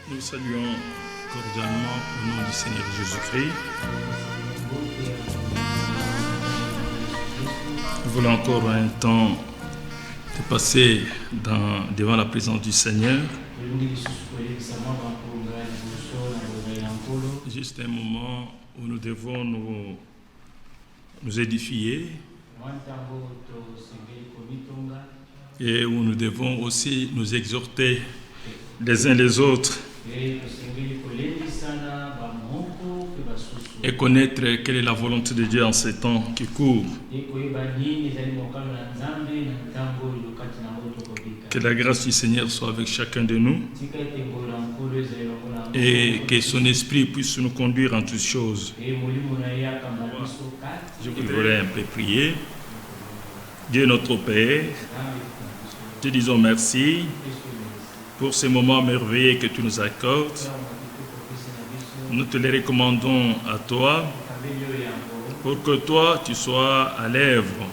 Nous saluons cordialement au nom du Seigneur Jésus-Christ. Nous voulons encore un temps de passer devant la présence du Seigneur. Juste un moment où nous devons nous édifier et où nous devons aussi nous exhorter les uns les autres et connaître quelle est la volonté de Dieu en ces temps qui courent. Que la grâce du Seigneur soit avec chacun de nous et que son esprit puisse nous conduire en toutes choses. Je voudrais un peu prier. Dieu notre Père, te disons merci pour ces moments merveilleux que tu nous accordes. Nous te les recommandons à toi pour que toi tu sois à l'œuvre.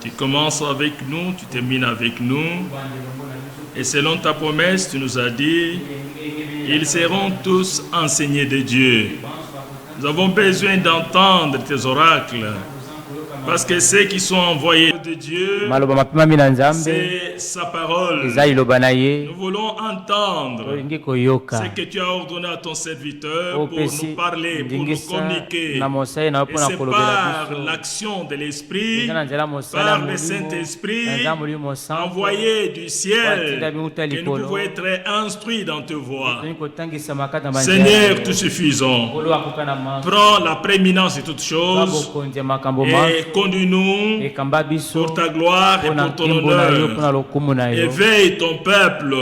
Tu commences avec nous, tu termines avec nous. Et selon ta promesse, tu nous as dit, ils seront tous enseignés de Dieu. Nous avons besoin d'entendre tes oracles. Parce que ceux qui sont envoyés de Dieu, c'est sa parole. Nous voulons entendre ce que tu as ordonné à ton serviteur pour nous parler, pour nous communiquer. Et c'est par l'action de l'Esprit, par le Saint-Esprit, envoyé du ciel, que nous pouvons être instruits dans tes voies. Seigneur tout suffisant, prends la prééminence de toutes choses et conduis-nous pour ta gloire et pour ton honneur. Éveille ton peuple.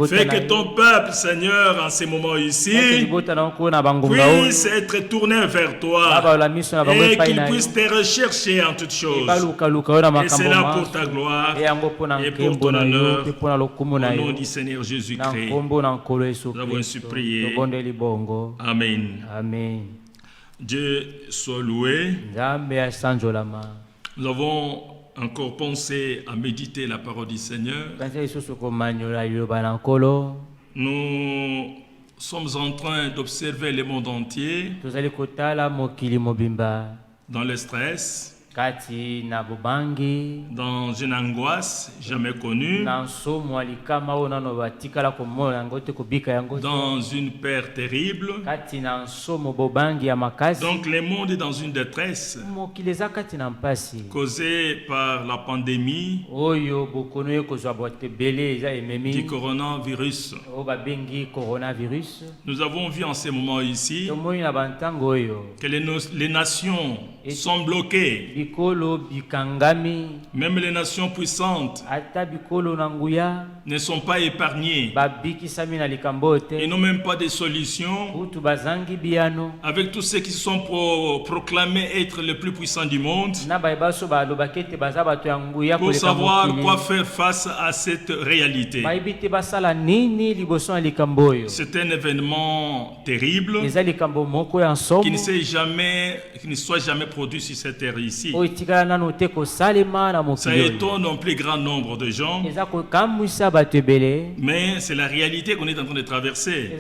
Fais que ton peuple, Seigneur, en ces moments ici, puisse être tourné vers toi et qu'il puisse te rechercher en toutes choses. Et c'est là pour ta gloire et pour ton honneur. Au nom du Seigneur Jésus-Christ, nous avons ainsi prié. Amen. Amen. Dieu soit loué. Nous avons encore pensé à méditer la parole du Seigneur. Nous sommes en train d'observer le monde entier dans le stress, dans une angoisse jamais connue, dans une peur terrible. Donc le monde est dans une détresse causée par la pandémie du coronavirus. Nous avons vu en ce moment ici que les nations sont bloquées. Même les nations puissantes ne sont pas épargnées. Ils n'ont même pas de solution. Avec tous ceux qui sont proclamés être les plus puissants du monde, pour savoir quoi faire face à cette réalité. C'est un événement terrible qui ne soit jamais produit sur cette terre ici. Ça étonne un plus grand nombre de gens, mais c'est la réalité qu'on est en train de traverser.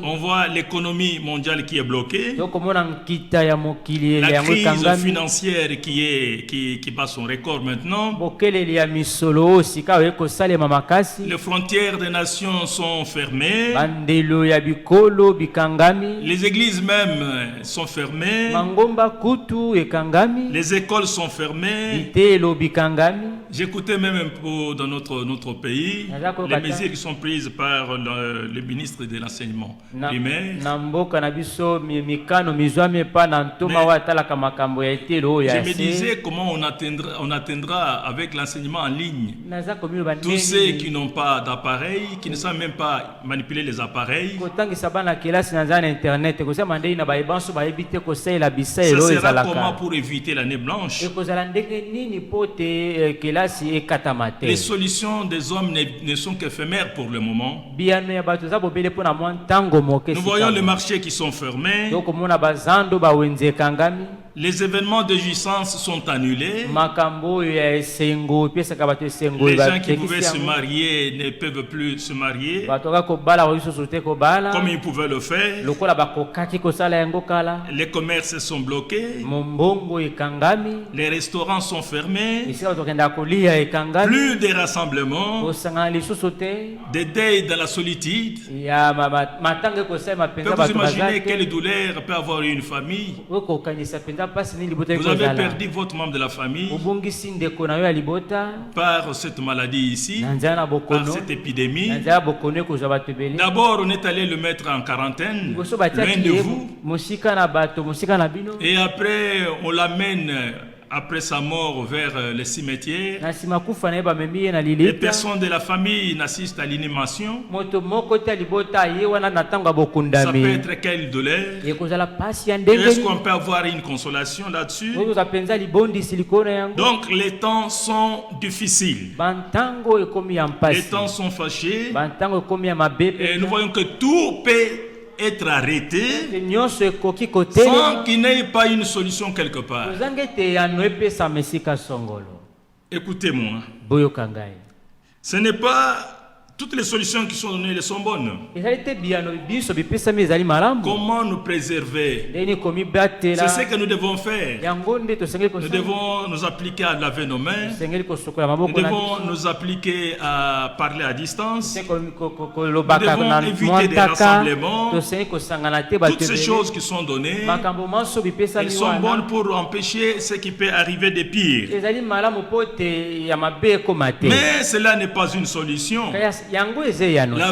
On voit l'économie mondiale qui est bloquée, la crise financière qui bat son record maintenant, les frontières des nations sont fermées, les églises même sont fermées, les écoles sont fermées. J'écoutais même un peu dans notre pays les mesures qui sont prises par le ministre de l'enseignement primaire. Je me disais comment on atteindra avec l'enseignement en ligne tous ceux qui n'ont pas d'appareil, qui ne savent même pas manipuler les appareils. Ça sera comment pour éviter l'année blanche? Les solutions des hommes ne sont qu'éphémères pour le moment. Nous voyons les marchés qui sont fermés. Les événements de jouissance sont annulés. Les gens qui pouvaient se marier ne peuvent plus se marier comme ils pouvaient le faire. Les commerces sont bloqués. Les restaurants sont fermés. Plus de rassemblements. Des deuils dans la solitude. Peut-vous imaginer quelle douleur peut avoir une famille? Vous avez perdu votre membre de la famille par cette maladie ici, par cette épidémie. D'abord, on est allé le mettre en quarantaine, loin de vous. Et après, on l'amène après sa mort vers les cimetières. Les personnes de la famille n'assistent à l'inhumation. Ça peut être quelle douleur? Est-ce qu'on peut avoir une consolation là-dessus? Donc les temps sont difficiles. Les temps sont fâchés. Et nous voyons que tout peut être arrêté sans qu'il n'y ait pas une solution quelque part. Écoutez-moi. Ce n'est pas toutes les solutions qui sont données sont bonnes. Comment nous préserver? C'est ce que nous devons faire. Nous devons nous appliquer à laver nos mains. Nous devons nous appliquer à parler à distance. Nous devons éviter des rassemblements. Toutes ces choses qui sont données, elles sont bonnes pour empêcher ce qui peut arriver de pire. Mais cela n'est pas une solution. La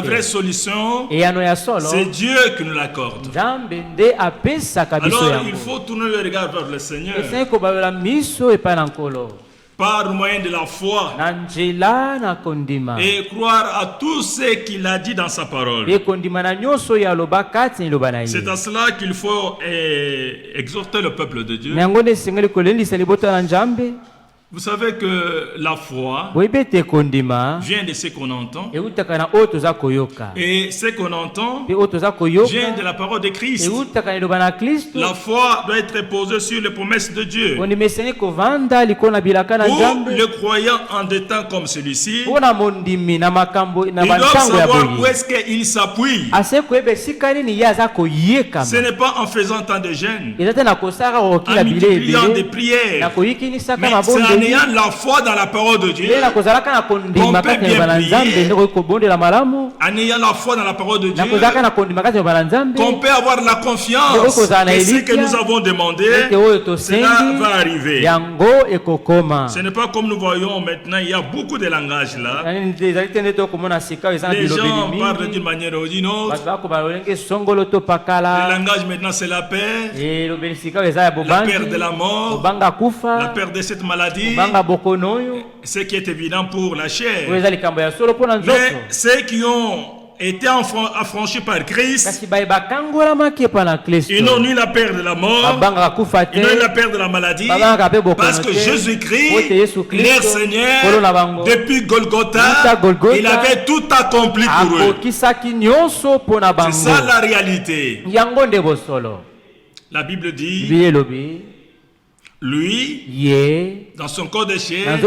vraie solution, c'est Dieu qui nous l'accorde. Alors il faut tourner le regard vers le Seigneur par le moyen de la foi et croire à tout ce qu'il a dit dans sa parole. C'est à cela qu'il faut exhorter le peuple de Dieu. Vous savez que la foi vient de ce qu'on entend. Et ce qu'on entend vient de la parole de Christ. La foi doit être posée sur les promesses de Dieu. Pour le croyant en des temps comme celui-ci, il doit savoir où est-ce qu'il s'appuie. Ce n'est pas en faisant tant de jeûnes, en multipliant des prières, mais c'est en ayant la foi dans la parole de Dieu qu'on peut bien prier, en ayant la foi dans la parole de Dieu qu'on peut avoir la confiance et ce que nous avons demandé, cela va arriver. Ce n'est pas comme nous voyons maintenant, il y a beaucoup de langages là. Les gens parlent d'une manière ou d'une autre. Le langage maintenant c'est la paix, la peur de la mort, la peur de cette maladie. Ce qui est évident pour la chair. Mais ceux qui ont été affranchis par Christ, ils n'ont ni la peur de la mort, ils n'ont ni la peur de la maladie, parce que Jésus-Christ, leur Seigneur, depuis Golgotha, il avait tout accompli pour eux. C'est ça la réalité. La Bible dit, lui, dans son corps de chair,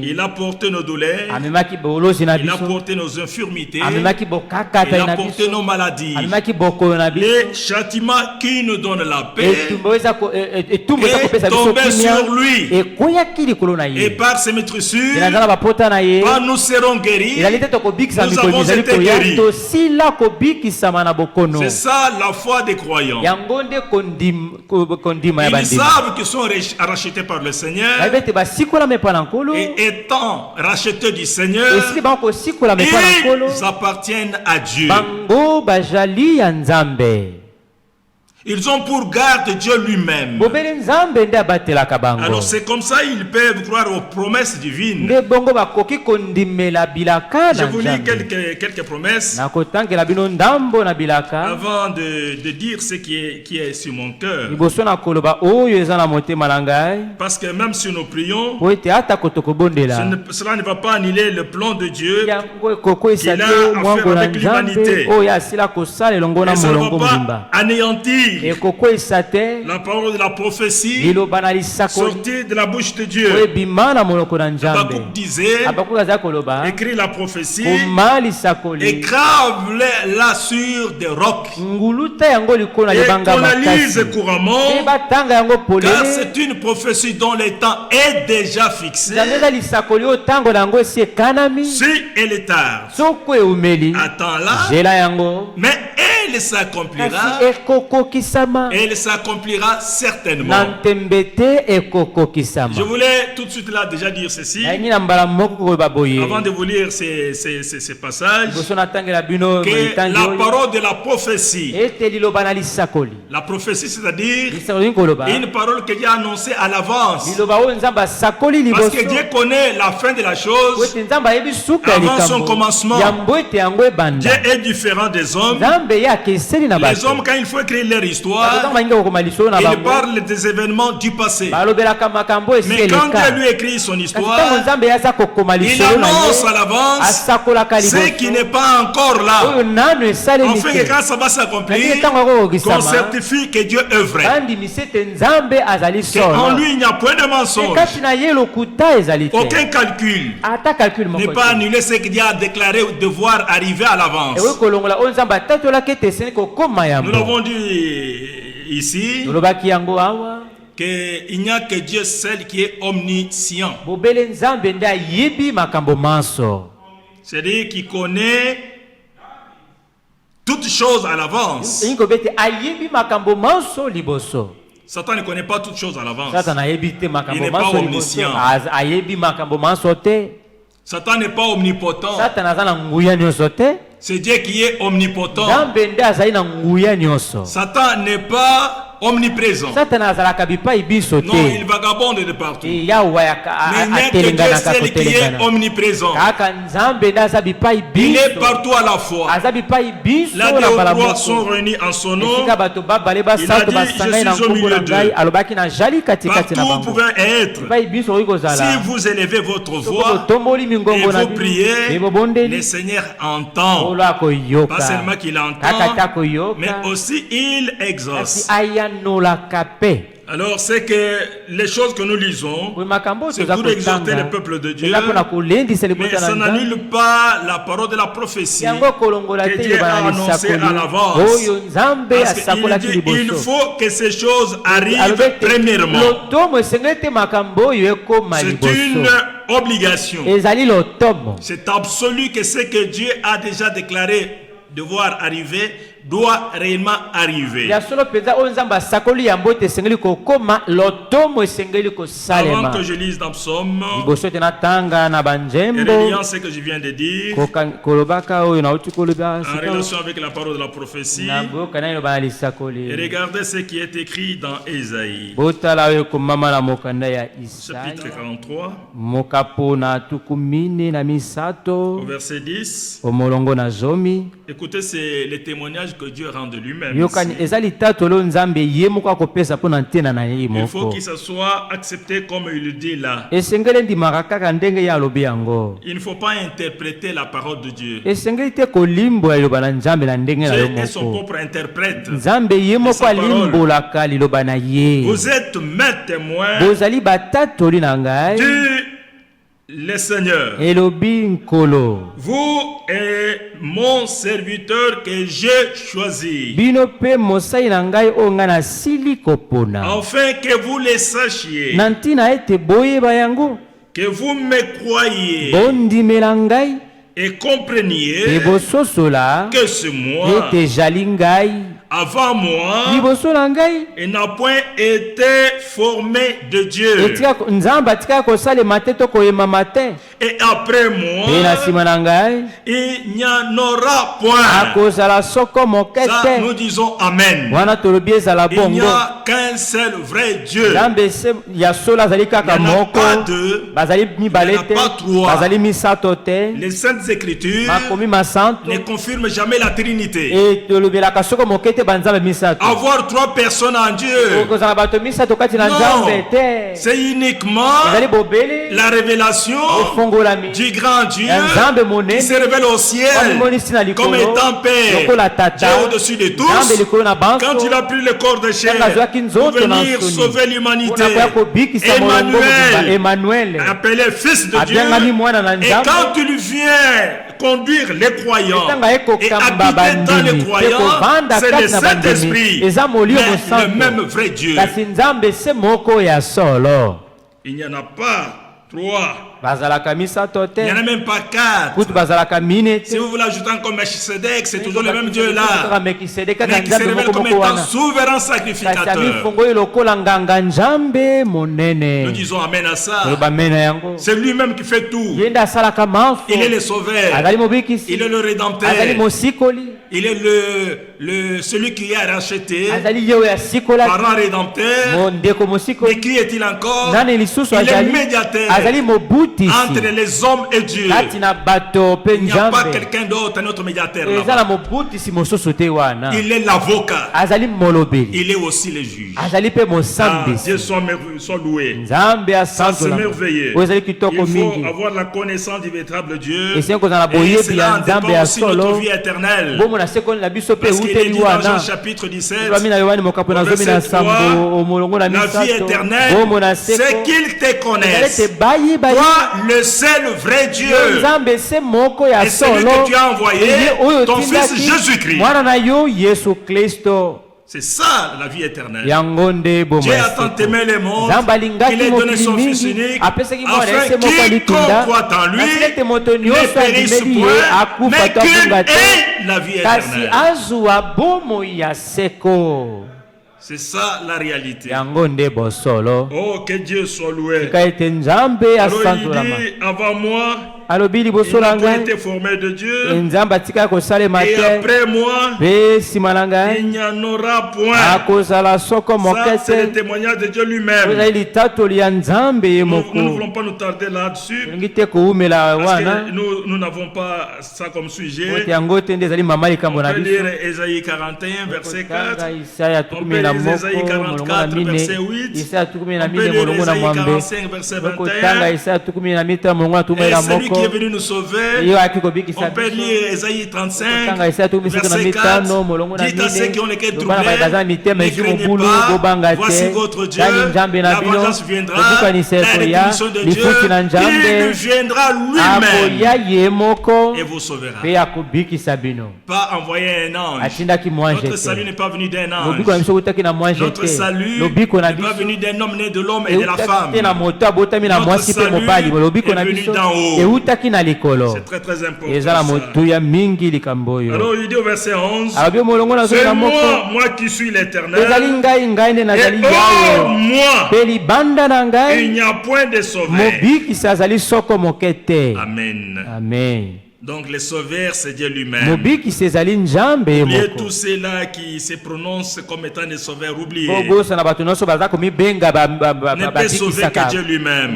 il a porté nos douleurs, il a porté nos infirmités, il a porté nos maladies. Les châtiments qui nous donnent la paix est tombé sur lui. Et par ses maîtrissures, par nous serons guéris. Nous avons été guéris. C'est ça la foi des croyants. Ils savent qu'ils sont rachetés par le Seigneur. Et étant rachetés du Seigneur, ils appartiennent à Dieu. Ils ont pour garde Dieu lui-même. Alors c'est comme ça ils peuvent croire aux promesses divines. Je vous lis quelques promesses avant de dire ce qui est sur mon cœur. Parce que même si nous prions, cela ne va pas annuler le plan de Dieu qu'il a à faire avec l'humanité. Et ça ne va pas anéantir dire la parole de la prophétie sortie de la bouche de Dieu. Habakkuk disait, écris la prophétie et grave-la sur des rocs et qu'on la lise couramment, car c'est une prophétie dont le temps est déjà fixé. Si elle est tard, attends-la, mais elle s'accomplira. Elle s'accomplira certainement. Je voulais tout de suite là déjà dire ceci, avant de vous lire ces passages, que la parole de la prophétie, la prophétie c'est-à-dire une parole que Dieu a annoncée à l'avance, parce que Dieu connaît la fin de la chose avant son commencement. Dieu est différent des hommes. Les hommes, quand il faut écrire leur histoire, ils parlent des événements du passé. Mais quand Dieu lui écrit son histoire, il annonce à l'avance ce qui n'est pas encore là. Enfin, que quand ça va s'accomplir, qu'on certifie que Dieu œuvre. En lui, il n'y a point de mensonge. Aucun calcul n'est pas annulé ce que Dieu a déclaré devoir arriver à l'avance. Nous l'avons dit ici, qu'il n'y a que Dieu seul qui est omniscient. C'est-à-dire qu'il connaît toutes choses à l'avance. Satan ne connaît pas toutes choses à l'avance. Il n'est pas omniscient. Satan n'est pas omnipotent. C'est Dieu qui est omnipotent. Satan n'est pas omniprésent. Non, il vagabonde de partout. Mais il n'y a que Dieu seul qui est omniprésent. Il est partout à la fois. Là, deux ou trois sont réunis en son nom. Il a dit, je suis au milieu d'eux. Partout vous pouvez être. Si vous élevez votre voix et vous priez, le Seigneur entend. Pas seulement qu'il entend, mais aussi il exauce. Alors c'est que les choses que nous lisons, c'est pour exhorter le peuple de Dieu, mais ça n'annule pas la parole de la prophétie que Dieu a annoncée à l'avance. Parce qu'il dit, il faut que ces choses arrivent premièrement. C'est une obligation. C'est absolu que ce que Dieu a déjà déclaré devoir arriver doit réellement arriver. Avant que je lise dans Psaume, et reliant ce que je viens de dire, en relation avec la parole de la prophétie, et regardez ce qui est écrit dans Ésaïe, chapitre 43, au verset 10. Écoutez, c'est le témoignage que Dieu rend de lui-même. Il faut qu'il se soit accepté comme il le dit là. Il ne faut pas interpréter la parole de Dieu. Dieu est son propre interprète. Vous êtes mes témoins le Seigneur. Vous êtes mon serviteur que j'ai choisi, afin que vous le sachiez, que vous me croyez et compreniez que c'est moi. Avant moi, il n'a point été formé de Dieu. Et après moi, il n'y en aura point. Ça, nous disons Amen. Il n'y a qu'un seul vrai Dieu. Il n'y en a pas deux, il n'y en a pas trois. Les Saintes Écritures ne confirment jamais la Trinité. avoir 3 personnes en Dieu. Non, c'est uniquement la révélation du grand Dieu qui se révèle au ciel comme étant Père, Dieu au-dessus de tous. Quand il a pris le corps de chair pour venir sauver l'humanité, Emmanuel, appelé Fils de Dieu, et quand il vient conduire les croyants et habiter dans les croyants, c'est le Saint-Esprit, le même vrai Dieu. Il n'y en a pas 3. Il n'y en a même pas 4. Si vous voulez ajouter encore Melchisedec, c'est toujours le même Dieu là, mais qui se révèle comme étant souverain sacrificateur. Nous disons Amen à ça. C'est lui-même qui fait tout. Il est le sauveur. Il est le rédempteur. Il est celui qui a racheté, parent rédempteur. Mais qui est-il encore? Il est médiateur entre les hommes et Dieu. Il n'y a pas quelqu'un d'autre, un autre médiateur là-bas. Il est l'avocat. Il est aussi le juge. Dieu soit loué. Ça c'est merveilleux. Il faut avoir la connaissance du véritable Dieu. Et cela dépend aussi de notre vie éternelle. Parce qu'il est dit dans Jean chapitre 17, verset 3, la vie éternelle, c'est qu'ils te connaissent, toi le seul vrai Dieu, et celui que tu as envoyé, ton fils Jésus-Christ. C'est ça la vie éternelle. Dieu a tant aimé le monde qu'il a donné son fils unique afin quiconque croit en lui ne périsse point, mais qu'il ait la vie éternelle. C'est ça la réalité. Oh, que Dieu soit loué. Alors il dit, avant moi, il n'a pas été formé de Dieu, et après moi, il n'y en aura point. Ça, c'est le témoignage de Dieu lui-même. Nous ne voulons pas nous tarder là-dessus, parce que nous n'avons pas ça comme sujet. On peut lire Ésaïe 41, verset 4. On peut lire Ésaïe 44, verset 8. On peut lire Ésaïe 45, verset 21. Et celui qui est venu nous sauver, on peut lire Ésaïe 35, verset 4. Dites à ceux qui ont les cœurs troublés, ne craignez pas, voici votre Dieu, la vengeance viendra, la rédemption de Dieu, il viendra lui-même et vous sauvera. Pas envoyer un ange. Notre salut n'est pas venu d'un ange. Notre salut n'est pas venu d'un homme né de l'homme et de la femme. Notre salut est venu d'en haut. C'est très très important. Alors il dit au verset 11, c'est moi qui suis l'Éternel, et hors moi il n'y a point de sauveur. Amen. Amen. Donc le sauveur c'est Dieu lui-même. Oubliez tous ceux-là qui se prononcent comme étant des sauveurs, oubliez. Ne peut sauver que Dieu lui-même.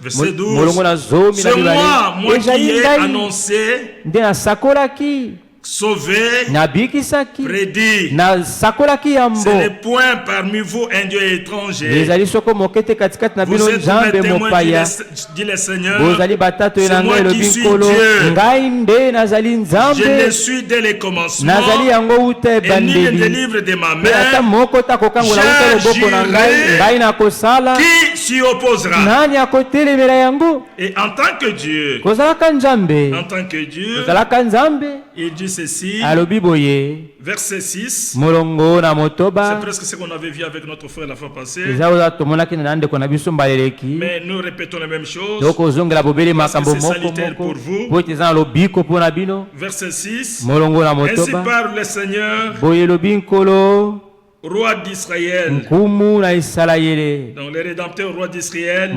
Verset 12. C'est moi qui ai annoncé, sauvé, prédit. Ce n'est point parmi vous un Dieu étranger. Vous êtes mes témoins, dit le Seigneur. C'est moi qui suis Dieu. Je ne suis dès le commencement, et ni le délivre de ma main. J'agirai. Qui s'y opposera? Et en tant que Dieu, il dit ceci, verset 6, c'est presque ce qu'on avait vu avec notre frère la fois passée, mais nous répétons la même chose, parce que c'est salutaire pour vous. Verset 6, ainsi parle le Seigneur, roi d'Israël. Donc le rédempteur roi d'Israël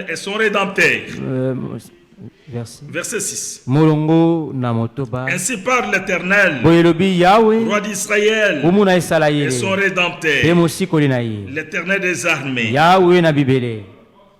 et son rédempteur. Verset 6. Ainsi parle l'Éternel, roi d'Israël et son rédempteur, l'Éternel des armées.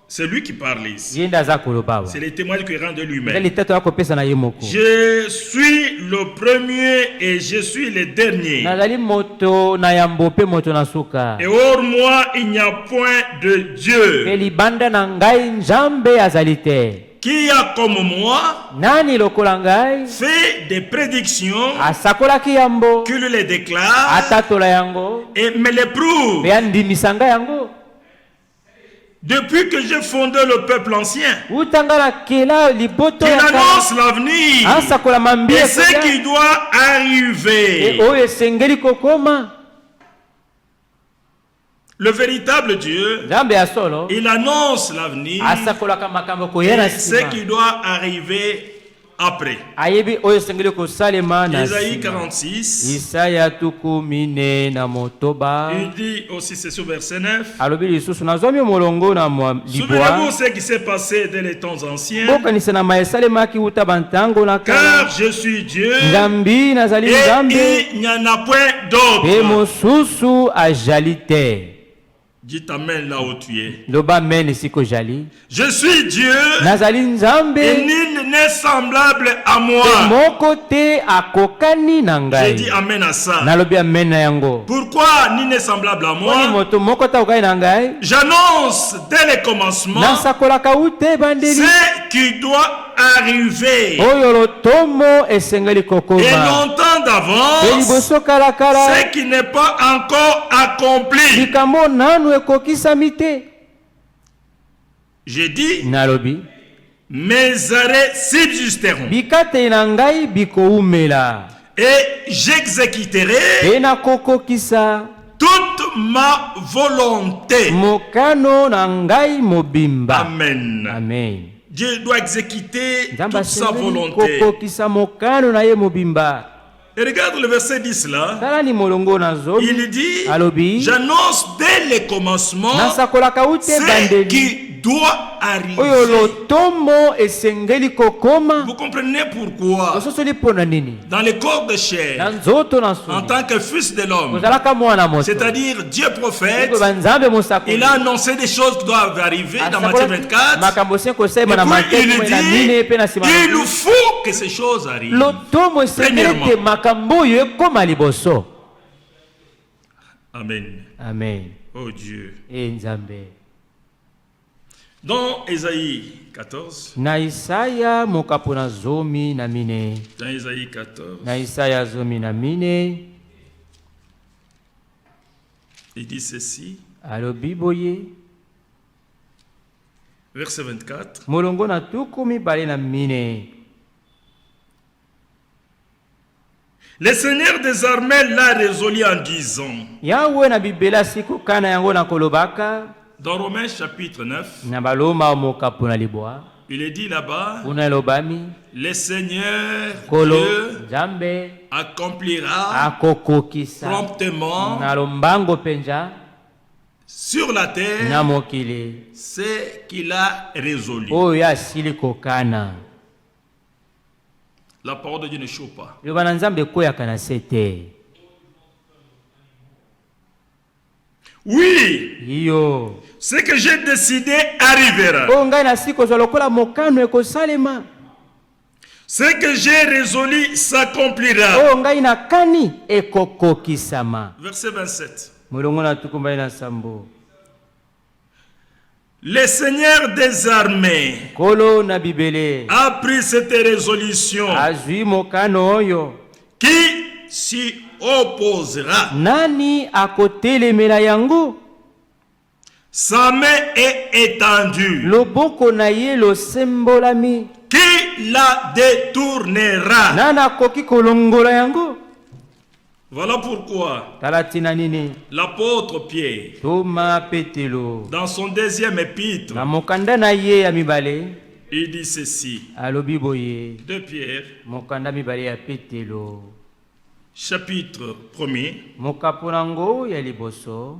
C'est lui qui parle ici. Yenda za koloba. C'est les témoignages qu'il rend de lui-même. Ndali tatu akopesa na yemoko. Je suis le premier et je suis le dernier. Nazali moto na yambo pe moto na suka. Et hors moi, il n'y a point de Dieu. Eli banda na ngai nzambe azalite. Qui a comme moi Nani lokola ngai fait des prédictions, asakolaki yambo qu'il les déclare atatola yango et me les prouve. pe andimisa ngai yango. Depuis que j'ai fondé le peuple ancien, Utanga na kela liboto il ya annonce l'avenir asakola mambie et ce qui doit arriver. oyo esengeli kokoma. Le véritable Dieu, Nzambe ya solo il annonce l'avenir asakolaka makambo koyena et ce sima. qui doit arriver après. Ayebi oyo esengeli kosalema na Isaïe sima. 46, Isaya tukumine na motoba. il dit aussi, c'est sur verset 9. Alobi lisusu nazomi molongo na Souvenez-vous libwa. ce qui s'est passé dès les temps anciens. Bokanisa na maesalemaki uta bantango na kala. Car je suis Dieu Nzambi nazali et Nzambe il n'y en a point pe d'autre. mosusu ajali te. Dites amen là où tu es. Loba men esiko jali. Je suis Dieu Nazali Nzambe et nul n'est semblable à pe moi. moko te akokani na Je dis ngai. amen à ça. Nalobi amen na yango. Pourquoi nul n'est semblable à Poni moi? moto moko ta okani na ngai. J'annonce dès le commencement Nasakolaka ute bandeli. ce qui doit arriver. Oyo lotomo esengeli Et kokoma. longtemps Pe d'avance, liboso kala ce qui n'est pas encore accompli. likambo nanu ekokisami te. J'ai dit, Nalobi mes arrêts subsisteront bikate na ngai bikoumela et j'exécuterai pe nakokokisa toute ma volonté. mokano na ngai mobimba. Amen. Amen. Dieu doit exécuter Nzambe toute sa asengeli volonté. kokokisa mokano na ye mobimba. Et regarde le verset 10 là. Tala ni molongo na zomi. Il dit, Alobi j'annonce dès le commencement nasakolaka ute ce bandeli qui doit oyo arriver. lotomo esengeli kokoma. Vous comprenez pourquoi Ososoli pona nini dans le corps de na chair, nzoto na en soni tant que fils de l'homme, kozalaka mwana moto, c'est-à-dire Dieu prophète, iko banzambe mosakoli il a annoncé des choses qui doivent arriver dans Matthieu 24. makambo se kosaima Et na puis Matthieu il kumi na mine pe na dit, nsima il faut que ces choses arrivent. lotomo esengeli Premièrement. ete makambo oyo ekoma liboso. Amen. Amen. Oh Dieu. E nzambe Dans Ésaïe 14, na Isaya mokapo na zomi na mine, dans Ésaïe 14, na Isaya zomi na mine il dit ceci, alobi boye verset 24. molongo na tuku mibale na mine. Le Seigneur des armées l'a résolu en disant, Yawe na bibela siku kana yango na kolobaka dans Romains chapitre 9, na baloma mokapo na libwa il est dit là-bas, una elobami le Seigneur kolo Dieu nzambe accomplira akokokisa promptement na lombango penja sur la terre na mokili ce qu'il a résolu. oyo asili kokana. La parole de Dieu ne chauffe pas. Liloba na nzambe ekoyaka na se te. Oui, Iyo ce que j'ai décidé arrivera. oyo ngai nasi kozwa lokola mokano ekosalema, Ce que j'ai résolu s'accomplira. oyo ngai nakani ekokokisama. Verset 27. Molongo na tukumbali na sambo. Le Seigneur des armées Kolo na bibele a pris cette résolution. azwi mokano oyo. Qui s'y opposera? Nani akotelemela yango? Sa main est étendue. Loboko na ye losembolami. Qui la détournera? Nani akoki kolongola yango? Voilà pourquoi Tala tina nini? l'apôtre Pierre, Toma Petelo dans son deuxième épître, na mokanda na ye ya mibale il dit ceci. alobi boye. De Pierre, Mokanda mibale ya Petelo chapitre 1er, mokapo nango ya liboso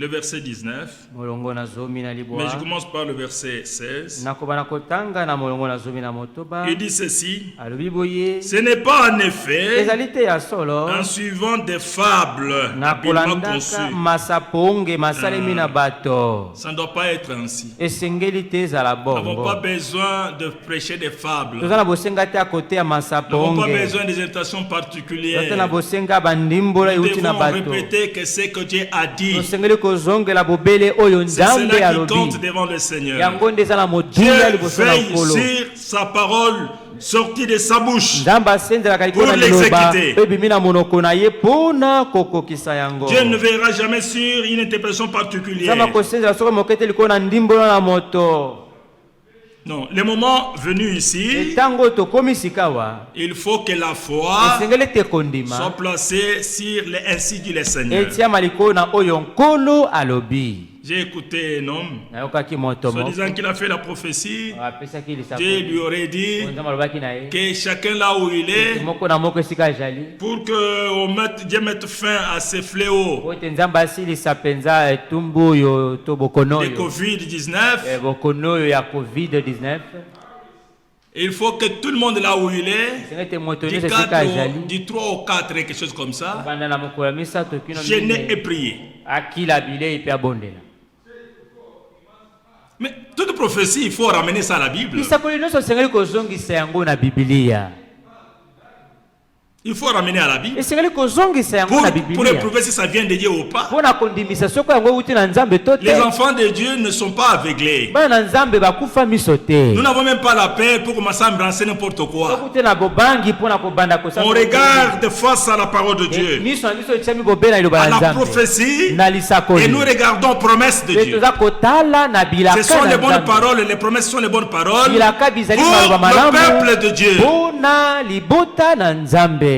le verset 19. molongo na zomi na Mais libwa je commence par le verset 16. nakobana kotanga na molongo na zomi na motoba Il dit ceci. alobi boye Ce n'est pas en effet ezali te ya solo en suivant des fables na habilement kolandaka conçues. masaponge masalemi na bato Ça ne doit pas être ainsi. esengeli te ezala Nous n'avons pas bongo besoin de prêcher des fables. toza na bosenga te ya kote ya Nous n'avons pas masaponge besoin des invitations toza te na particulières. bosenga bandimbola Nous euti na devons bato répéter que ce que Dieu a dit, tosengeli kozongela bobele oyo c'est nzambe cela qui alobi compte devant le Seigneur. yango nde eza na Dieu moduya liboso na veille nkolo sur sa parole sortie de sa bouche. nzambe asenzelaka likolo na Pour liloba l'exécuter. ebimi na monoko na ye mpona kokokisa yango Dieu ne veillera jamais sur une interprétation nzambe particulière. akosenzela soki moke te likolo na ndimbolo na moto Non, le moment venu ici, ntango tokomi sikawa il faut que la foi esengeli te soit kondima placée sur les ainsi dit le Seigneur. etiama likolo na oyo nkolo alobi J'ai écouté un homme, nayokaki moto soi moko disant qu'il a fait la prophétie. apesaki Dieu lui aurait dit nzambe alobaki na ye que chacun là où il est, moko na moko esika azali pour que Dieu mette fin à ces fléaux po ete nzambe asilisa mpenza etumbu oyo to bokono de oyo Covid-19, bokono oyo ya covid-19 il faut que tout le monde là où il est, esengeli te moto du, nyonso esika 4 azali du 3 au 4, quelque chose comme ça, banda na mokolo ya misato kino jeûner et mine prier. akila bilei mpe abondela Mais toute prophétie, il faut ramener ça à la Bible. lisakoli nyonso esengeli kozongisa yango na bibilia Il faut ramener à la Bible. esengeli kozongisa yango na Pour bibilia éprouver si ça vient de Dieu ou pas. mpona kondimisa soko yango euti na nzambe to Les te enfants de Dieu ne sont pas aveuglés. bana na nzambe bakufa miso te Nous n'avons même pas la paix pour commencer à embrasser n'importe quoi. soki te na bobangi mpona kobanda On regarde face à la parole de Dieu, miso na biso etiami bobe na liloba à na la nzambe prophétie, na et lisakoli nous regardons promesses de pe Dieu. toza kotala na Ce bilaka sont na les bonnes nzambe paroles, les promesses sont les bonnes paroles bilaka bizali pour maloba le malamu peuple de Dieu. mpona libota na nzambe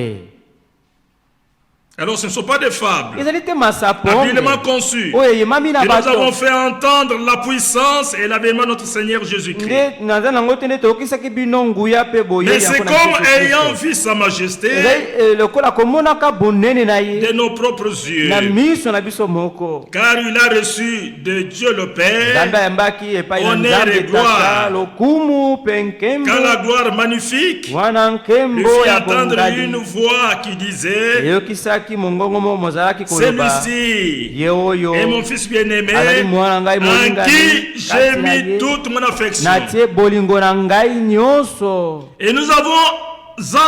Alors ce ne sont pas des fables, ezali te masaponge habilement conçus. oyo eyemami na Et nous avons bato fait entendre la puissance et l'avènement de notre Seigneur Jésus-Christ. nde naza nango te nde tokokisaki bino nguya mpe boye Mais c'est yango na comme Yesu ayant Kristo. vu sa majesté ezali lokola komonaka bonene na ye de nos propres yeux. na miso na biso moko Car il a reçu de Dieu le nzambe Père, ayambaki epai na honneur et nzambe gloire. tata lokumu mpe nkembo quand la gloire magnifique wana lui nkembo fit ya entendre bongali une voix qui disait, eyokisaki mongongo mo mozalaki koloba celui-ci ye oyo est mon fils bien-aimé, azali mwana ngai en molingami qui j'ai kati na mis ye toute mon affection. natie bolingo na ngai nyonso Et nous avons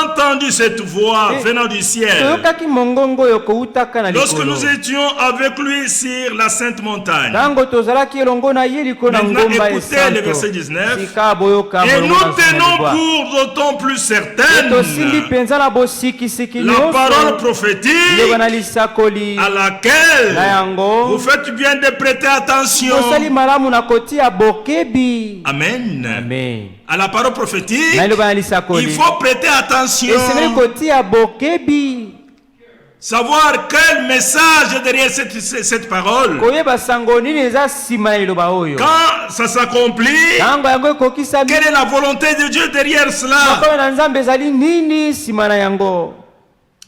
entendu cette voix Et- venant du ciel toyokaki mongongo oyo koutaka na lorsque likolo nous étions avec lui sur la sainte montagne. ntango tozalaki elongo na ye likolo na Maintenant, ngomba écoutez le verset esanto 19. sika boyoka Et molongo nous na nzambe tenons libwa. pour d'autant plus tosimbi certaine mpenza na bosikisiki la parole nyonso prophétique ndeko na lisakoli à laquelle na yango vous faites bien de prêter attention. tosali malamu na kotia bokebi Amen. amen À la parole prophétique, na liloba na il lisakoli faut prêter attention. esengeli kotia bokebi Savoir quel message est derrière cette parole. koyeba sango nini eza nsima na liloba oyo Quand ça s'accomplit, ntango yango ekokisami quelle est la volonté de Dieu derrière cela? makoyo na nzambe ezali nini nsima na yango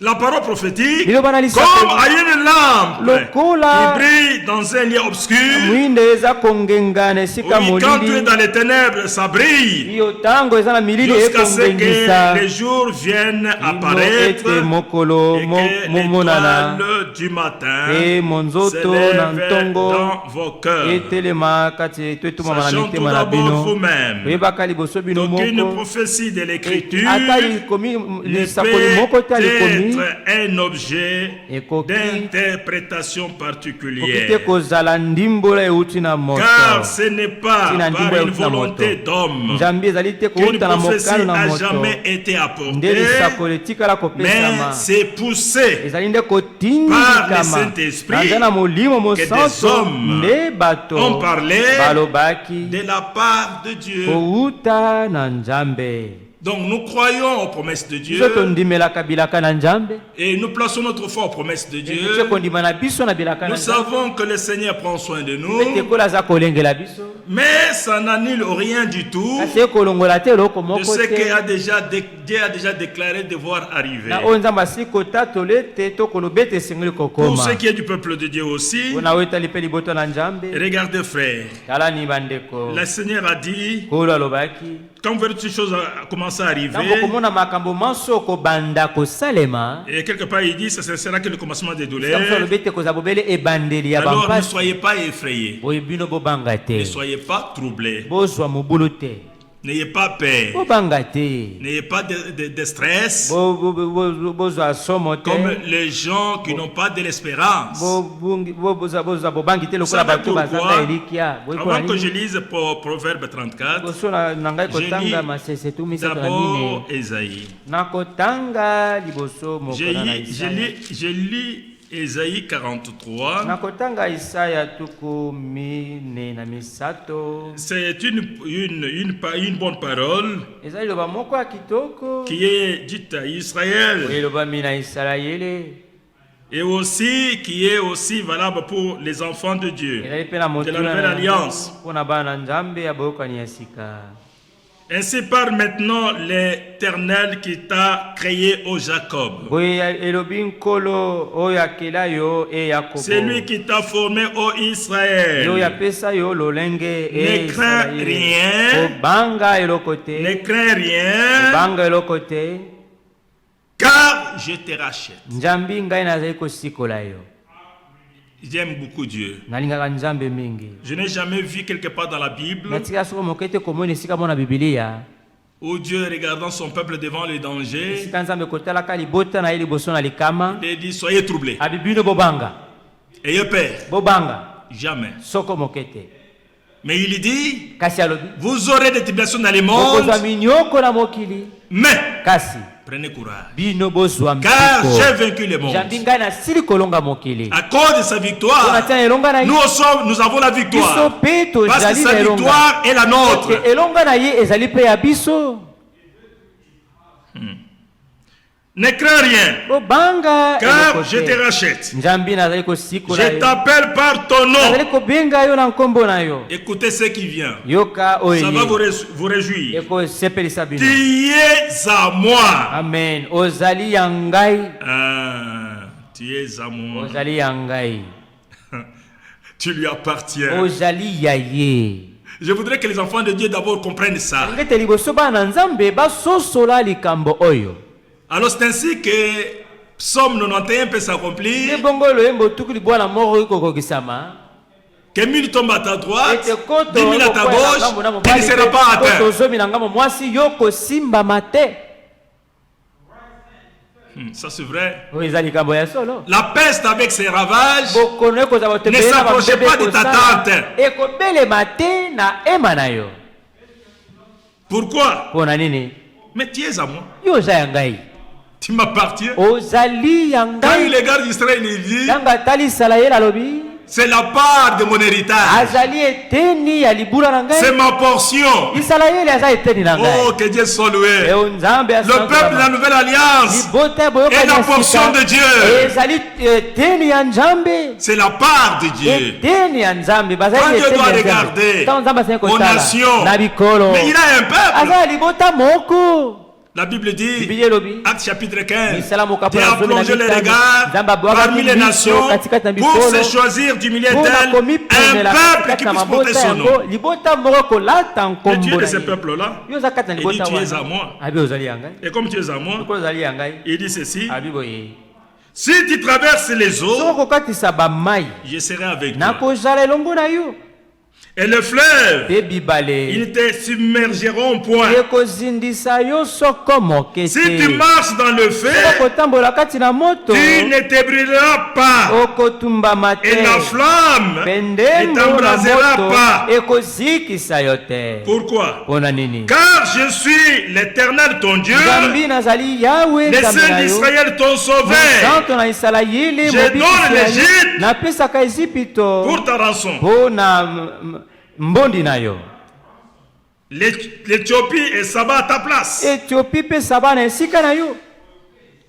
La parole prophétique, liloba na comme lisakoli à une lampe Lokola. qui brille dans un lieu obscur. mwinde eza kongenga na esika Oui, quand tu es molili dans les ténèbres, ça brille. iyo ntango eza na milili Jusqu'à ce ekongengisa que les jours viennent ino apparaître ete mokolo et que momonana l'étoile du matin e se monzoto na lève ntongo dans vos cœurs. etelema kati to etumama na Sachant tout mitema na d'abord bino vous-même oyebaka liboso bino qu'aucune moko prophétie de l'écriture ata likomi ne lisakoli moko te alikomi peut être un objet ekoki d'interprétation koki te particulière. kozala ndimbola euti na moto Car ce n'est pas Tina par ndimbola une euti na moto volonté d'homme nzambe ezali te qu'une kouta na prophétie mokalo na n'a moto jamais été nde apportée, lisakoli etikala mais kopesama c'est poussé ezali nde Par le kotindikama Saint-Esprit naza na molimo que des mosantu hommes nde bato ont parlé balobaki de la part de Dieu. kouta na nzambe Donc nous croyons aux promesses de Dieu et nous plaçons notre foi aux promesses de Dieu. Nous savons que le Seigneur prend soin de nous, mais ça n'annule rien du tout de ce que Dieu a déjà déclaré devoir arriver. Pour ce qui est du peuple de Dieu aussi, regardez frères, le Seigneur a dit, quand vous verrez toutes ces choses commencer à arriver, et quelque part il dit ce sera que le commencement des douleurs. Alors ne soyez pas effrayés, ne soyez pas troublés, n'ayez pas peur, n'ayez pas de stress, comme les gens qui n'ont pas de l'espérance. Vous savez pourquoi? Avant que je lise pour Proverbe 34, je lis d'abord Ésaïe. Je lis Ésaïe 43. C'est une bonne parole qui est dite à Israël et aussi qui est aussi valable pour les enfants de Dieu de la nouvelle alliance. Ainsi parle maintenant l'Éternel qui t'a créé, ô Jacob. C'est lui qui t'a formé, ô Israël. Ne crains rien. Ne crains rien. Car je te rachète. J'aime beaucoup Dieu. Je n'ai jamais vu quelque part dans la Bible où Dieu, regardant son peuple devant le danger, il dit soyez troublés, ayez peur. Jamais. Mais il dit vous aurez des tribulations dans le monde, mais prenez courage, car j'ai vaincu le monde. À cause de sa victoire, nous avons la victoire, parce que sa victoire est la nôtre. Ne crains rien, car je te rachète. Je t'appelle par ton nom. Écoutez ce qui vient. Ça va vous réjouir. Tu es à moi. Amen. Tu es à moi. Tu lui appartiens. Je voudrais que les enfants de Dieu d'abord comprennent ça. Alors c'est ainsi que Psaume 91 peut s'accomplir. Que 1000 tombent à ta droite, 10 000 à ta gauche, tu ne seras pas atteint. Ça c'est vrai. La peste avec ses ravages ne s'approchait pas de ta tente. Pourquoi? Mais tu es à moi. Tu m'appartiens. Quand il regarde Israël, il dit c'est la part de mon héritage. C'est ma portion. Oh, que Dieu soit loué. Le peuple de la nouvelle alliance est la portion de Dieu. C'est la part de Dieu. Quand Dieu doit regarder aux nations, mais il a un peuple. La Bible dit, Acte chapitre 15, Dieu a plongé les regards parmi les nations pour se choisir du milieu d'elles un peuple qui puisse porter son nom. Le Dieu de ce peuple-là, il dit tu es à moi. Et comme tu es à moi, il dit ceci, si tu traverses les eaux, je serai avec toi. Et le fleuve, ils ne te submergeront point. Si tu marches dans le feu, tu ne te brûleras pas. Et la flamme ne t'embrasera pas. Pourquoi? Car je suis l'Éternel ton Dieu, le Saint d'Israël ton sauveur. Je donne l'Égypte pour ta rançon. L'Éthiopie et Saba à ta place. Éthiopie pe Saba na esika na yo.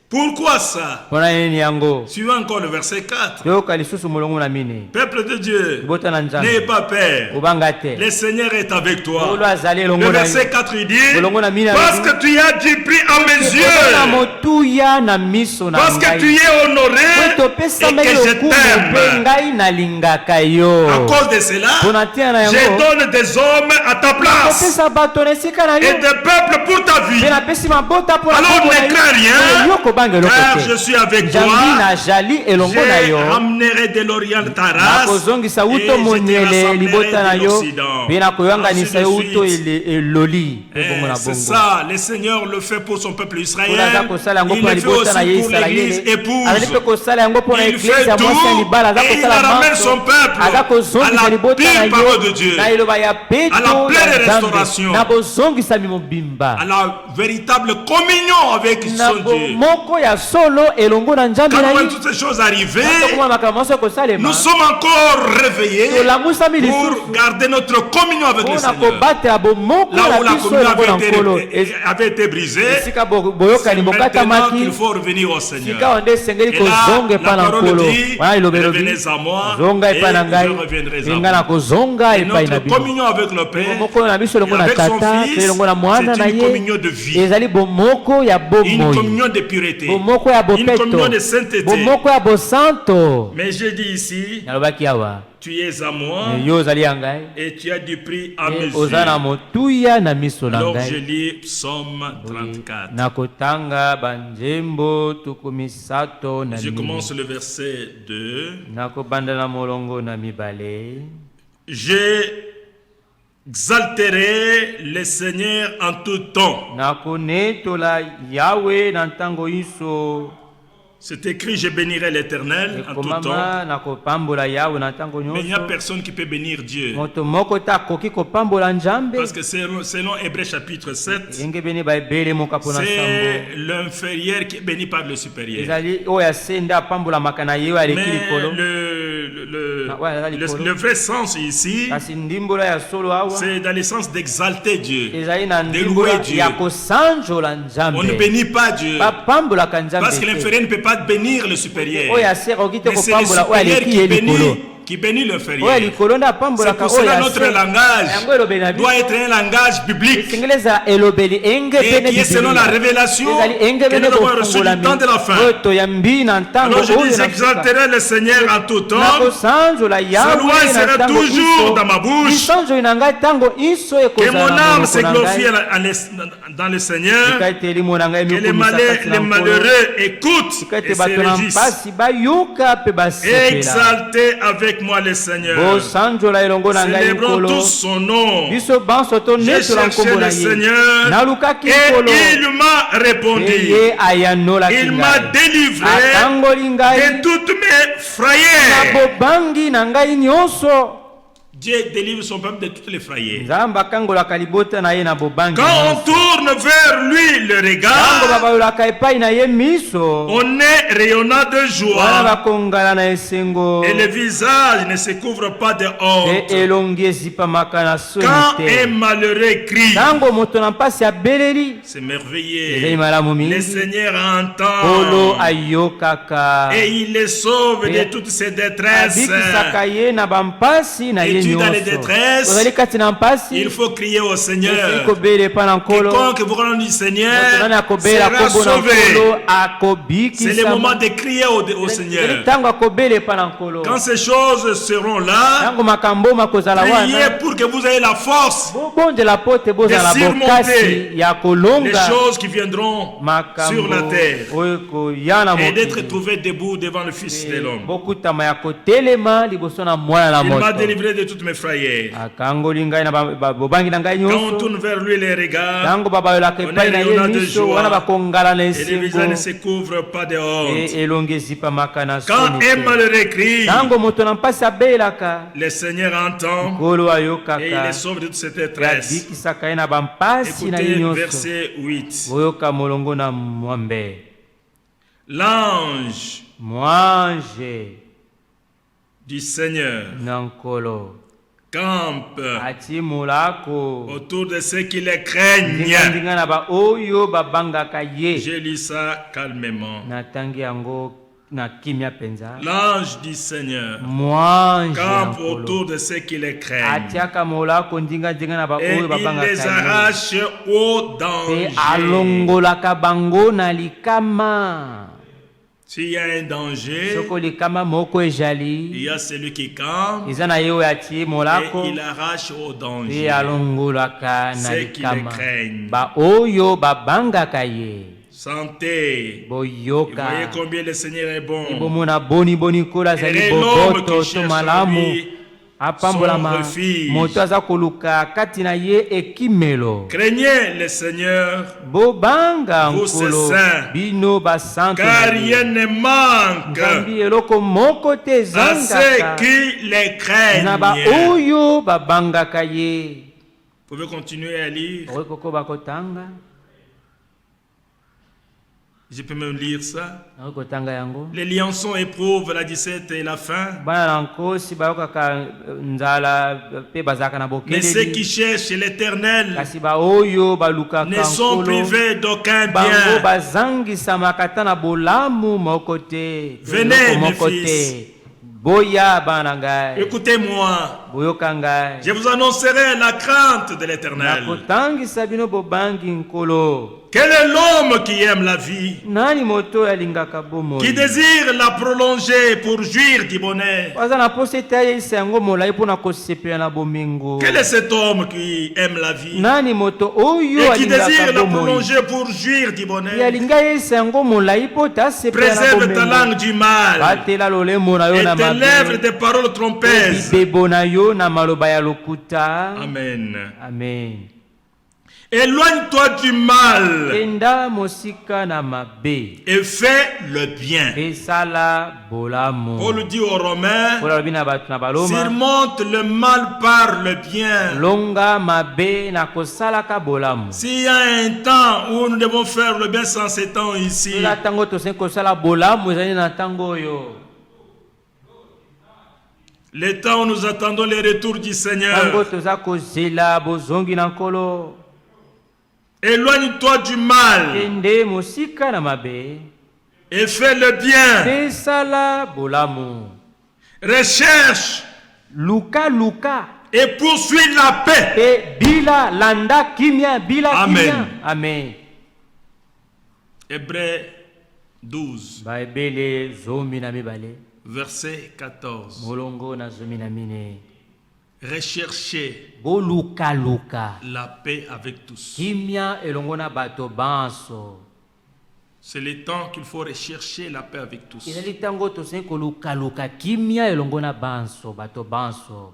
Pourquoi ça? Pona nini yango? Suivons encore le verset 4. Yoka lisusu mulongo na mine. Peuple de Dieu, Libota na nzambe. n'aie pas peur. Obanga te. Le Seigneur est avec toi. Olo azali elongo Le na yo. verset 4 il dit, Mulongo na mine. parce que tu as du prix à mes Na yeux, motuya na miso na parce que ngai. tu es honoré To et pesa que mai je lokumu pe t'aime. ngai na lingaka yo. À cause de cela, Pona tia na je yango. donne des hommes à ta place Pesa bato na esika na et yo. des peuples pour ta vie. Pena pesi mabota pona Alors ne crains rien, Yo ko bange car je lokote. suis avec toi. Jambi na jali elongo na Je yo. ramènerai de l'Orient ta race Nakozongisa et uto je te monyele libota na rassemblerai de yo. l'Occident. Pe na koyanganisa Ainsi yo de uto suite. eloli. Pe bongo na C'est bongo. ça, le Seigneur le fait pour son peuple Israël. Il le fait Il aussi pour l'église épouse. Il Il fait tout et il ramène son peuple à la pure parole de Dieu, à la pleine restauration, à la véritable communion avec son Dieu. Quand on voit toutes ces choses arriver, nous sommes encore réveillés pour garder notre communion avec le Seigneur. Là où la communion avait été brisée, c'est maintenant qu'il faut revenir au Seigneur. Et là, la parole dit, revenez à moi et je reviendrai à vous. Et notre communion avec le Père et avec son Fils, c'est une communion de vie, une communion de pureté, une communion de sainteté. Mais je dis ici, tu es à moi et tu as du prix à mes yeux. Alors je lis Psaume 34. Je commence le verset 2. J'exalterai le Seigneur en tout temps. C'est écrit, je bénirai l'Éternel en tout temps. Mais il n'y a personne qui peut bénir Dieu. Parce que selon Hébreux chapitre 7, c'est l'inférieur qui est béni par le supérieur. Mais le vrai sens ici, c'est dans le sens d'exalter Dieu, de louer Dieu. On ne bénit pas Dieu. Parce que l'inférieur ne peut pas bénir le supérieur. Mais c'est le supérieur qui bénit l'inférieur. C'est pour cela notre langage doit être un langage biblique et qui est selon la révélation que nous avons reçue du temps de la fin. Alors je dis, j'exalterai le Seigneur en tout temps. Sa louange sera toujours dans ma bouche. Que mon âme se glorifie dans le Seigneur. Que les malheureux écoutent et se réjouissent. Exaltez avec moi le Seigneur. Célébrons tous son nom. J'ai cherché le Seigneur et il m'a répondu. Il m'a délivré de toutes mes frayeurs. Dieu délivre son peuple de toutes les frayeurs. Quand on tourne vers lui le regard, on est rayonnant de joie et le visage ne se couvre pas de honte. Quand un malheureux crie, c'est merveilleux. Le Seigneur entend et il les sauve de toutes ses détresses. Et tu dans les détresses, il faut crier au Seigneur. Quiconque vous rend du Seigneur sera sauvé. C'est le moment de crier au Seigneur. Quand ces choses seront là, priez pour que vous ayez la force de surmonter les choses qui viendront sur la terre et d'être trouvé debout devant le Fils de l'homme. Il m'a délivré de toutes mes frayeurs. Quand on tourne vers lui les regards, on est rayonnant de joie et les visages ne se couvrent pas de honte. Quand un malheureux crie, le Seigneur entend et il les sauve de toute cette détresse. Écoutez verset 8. L'ange du Seigneur campe atie molako autour de ceux qui les craignent. ndinga na ba oyo babangaka ye. Je lis ça calmement. Natangi yango na kimia penza. L'ange du Seigneur Mwanji campe autour de ceux qui les craignent. atiaka molako ndinga na ba Et oyo il babangaka les ye. arrache au Pe danger. alongolaka bango na likama. S'il y a un danger, Soko likama moko il ejali. y a celui qui campe Eza na ye oyo atie et molako. il arrache au Pe danger. alongolaka na Ceux qui le likama. craignent. Ba oyo babangaka ye. Santé. Vous Boyoka. voyez combien le Seigneur est bon. Bomona boni kola zali Et l'homme boboto qui to cherche malamu. en lui Apambolama son refuge. moto aza koluka kati na ye ekimelo. Craignez le Seigneur, Bobanga Vous, c'est nkolo saint. bino basanto car na rien ye. ne manque Nzambi eloko moko te à ceux ezangaka qui les na ba craignent. oyo babangaka ye. Vous pouvez continuer à lire. Okoki kokoba kotanga. Je peux même lire ça. Okoki kotanga yango. Les liaisons éprouvent la 17 et la faim. Bana na nkosi bayokaka nzala pe bazalaka na Mais ceux qui bokeleli. cherchent l'Éternel Kasi ba oyo balukaka ne sont nkolo. privés d'aucun Bango bien. bazangisamaka ta na bolamu moko te. Venez, Eloko mes moko fils. te. Boya bana ngai. Écoutez-moi, Boyoka ngai. je vous annoncerai la crainte de l'Éternel. Nakotangisa bino bobangi nkolo. Quel est l'homme qui aime la vie, Nani moto alingaka bomoi? qui désire la prolonger pour jouir du bonheur? Waza na posa ete ayebisa yango molai mpona kosepela na bomengo. Quel est cet homme qui aime la vie Nani moto oyo et qui désire alingaka la bomoi? prolonger pour jouir du Ye bonheur? alinga ayebisa yango molai mpo ete asepela na Préserve ta langue bomengo. du mal Batela lolemo na yo et na tes lèvres mabe. des paroles trompeuses. Bibebo na yo na maloba ya lokuta. Amen. Amen. Éloigne-toi du mal Kenda mosika na mabe. et fais le bien. Esala bolamo. Paul dit aux Romains, Paul alobi na bato na baloma. surmonte le mal par le bien. Longa mabe na kosalaka bolamu. S'il y a un temps où nous devons faire le bien sans ce temps ici, Toza tango tosengi kosala bolamu ezali na ntango oyo. le temps où nous attendons le retour du Tango Seigneur, toza kozela bozongi na nkolo. éloigne-toi du mal Kende mosika na mabe. et fais le bien. Esala bolamu. Recherche Luka et poursuis la paix. pe bila landa kimia bila Amen. kimia. Amen. Hébreux 12, Baebele zomi na mibale. verset 14. Molongo na zomi na mine. Recherchez Boluka la paix avec tous. kimia elongo na bato banso. C'est le temps qu'il faut rechercher la paix avec tous. Ezali tango tosengi koluka kimia elongo na banso bato banso.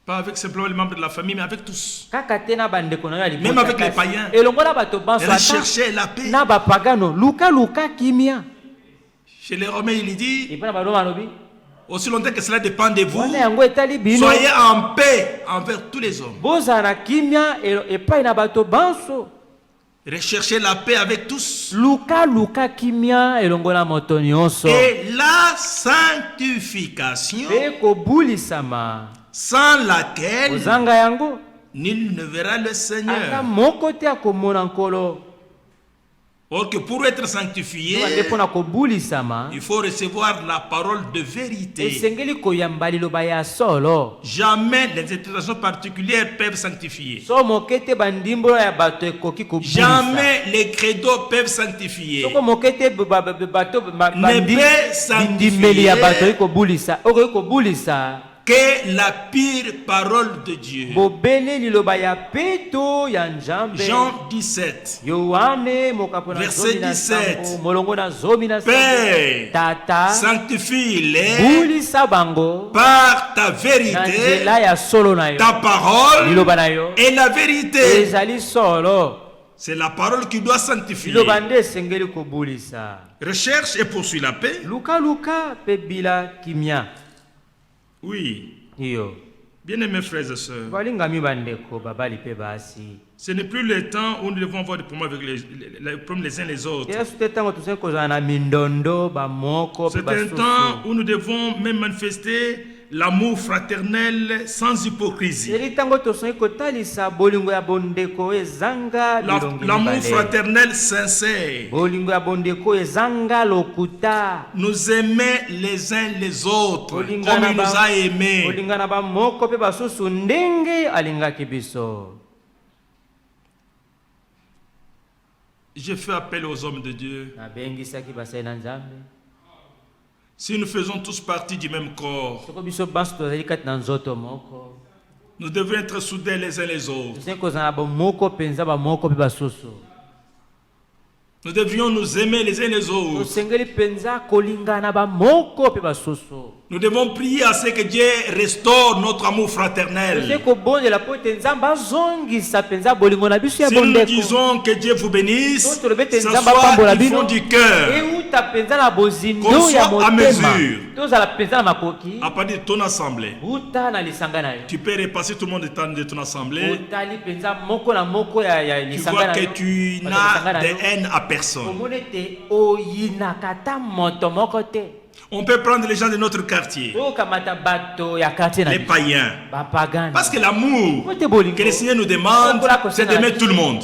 Pas avec simplement les membres de la famille, mais avec tous. Kaka te na bandeko na yo ya libota Même avec les kasi. païens. Elongo na bato banso ata Recherchez la paix. na bapagano luka kimia. Chez les Romains, il dit, Epa na baloma alobi. aussi longtemps que cela dépend de vous, Wana yango etali bino. soyez en paix envers tous les hommes. Bozala na kimia epai na bato banso. Recherchez la paix avec tous. Luka kimia elongo na moto nyonso. Et la sanctification, Pe kobulisama. sans laquelle Ozanga yango. nul ne verra le Ata Seigneur. moko te akomona nkolo. Or que pour être sanctifié, Nde mpona kobulisama. il faut recevoir la parole de vérité. Esengeli koyamba liloba ya solo. Jamais les interprétations particulières peuvent sanctifier. So moke te bandimbolo ya bato ekoki kobulisa. Jamais les credos peuvent sanctifier. Soko moke te bato Ne peut sanctifier bandimeli ya bato ekobulisa. Okoki kobulisa. que la pire parole de Dieu. Bobele liloba ya peto ya nzambe. Jean 17, Yohane mokapo na Verset zomi na 17. sambo, molongo na zomi na sambo. Père, Tata sanctifie-les bulisa bango par ta na vérité, nzela ya solo na yo. ta parole Liloba na yo et la vérité. ezali solo. C'est la parole qui doit sanctifier. Liloba nde esengeli kobulisa. Recherche et poursuit la paix. Luka pe bila kimia. Oui. Iyo. Bien-aimés frères et sœurs, Balingami bandeko babali pe basi. ce n'est plus le temps où nous devons avoir des problèmes avec les problèmes les uns les autres. Yesu te tango tusengi kozala na mindondo bamoko pe C'est un temps basusu. où nous devons même manifester l'amour fraternel sans hypocrisie. L'amour fraternel sincère. Nous aimer les uns les autres comme il nous a aimés. Je fais appel aux hommes de Dieu. Si nous faisons tous partie du même corps, nous devons être soudés les uns les autres. Nous devrions nous aimer les uns les autres. Nous devons prier à ce que Dieu restaure notre amour fraternel. Si nous disons que Dieu vous bénisse, que ce soit du fond du cœur, qu'on soit à mesure. À partir de ton assemblée, tu peux repasser tout le monde de ton assemblée. Tu vois que tu n'as de haine à personne. On peut prendre les gens de notre quartier, les païens, parce que l'amour que le Seigneur nous demande, c'est d'aimer tout le monde,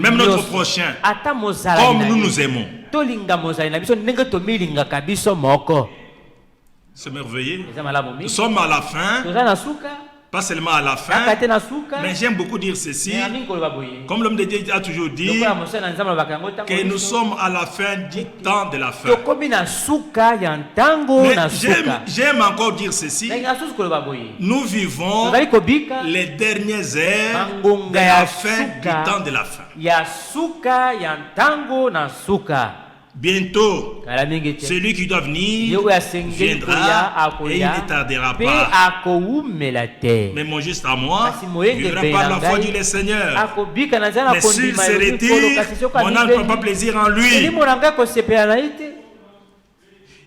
même notre prochain, comme nous nous aimons. C'est merveilleux. Nous sommes à la fin. Pas seulement à la fin, mais j'aime beaucoup dire ceci, comme l'homme de Dieu a toujours dit, que nous sommes à la fin du temps de la fin. Mais j'aime encore dire ceci, nous vivons les dernières heures de la fin du temps de la fin. Bientôt, celui qui doit venir viendra et il ne tardera pas. Mais mon juste à moi vivra par la foi du Seigneur. Mais s'il se retire, mon âme ne prend pas plaisir en lui.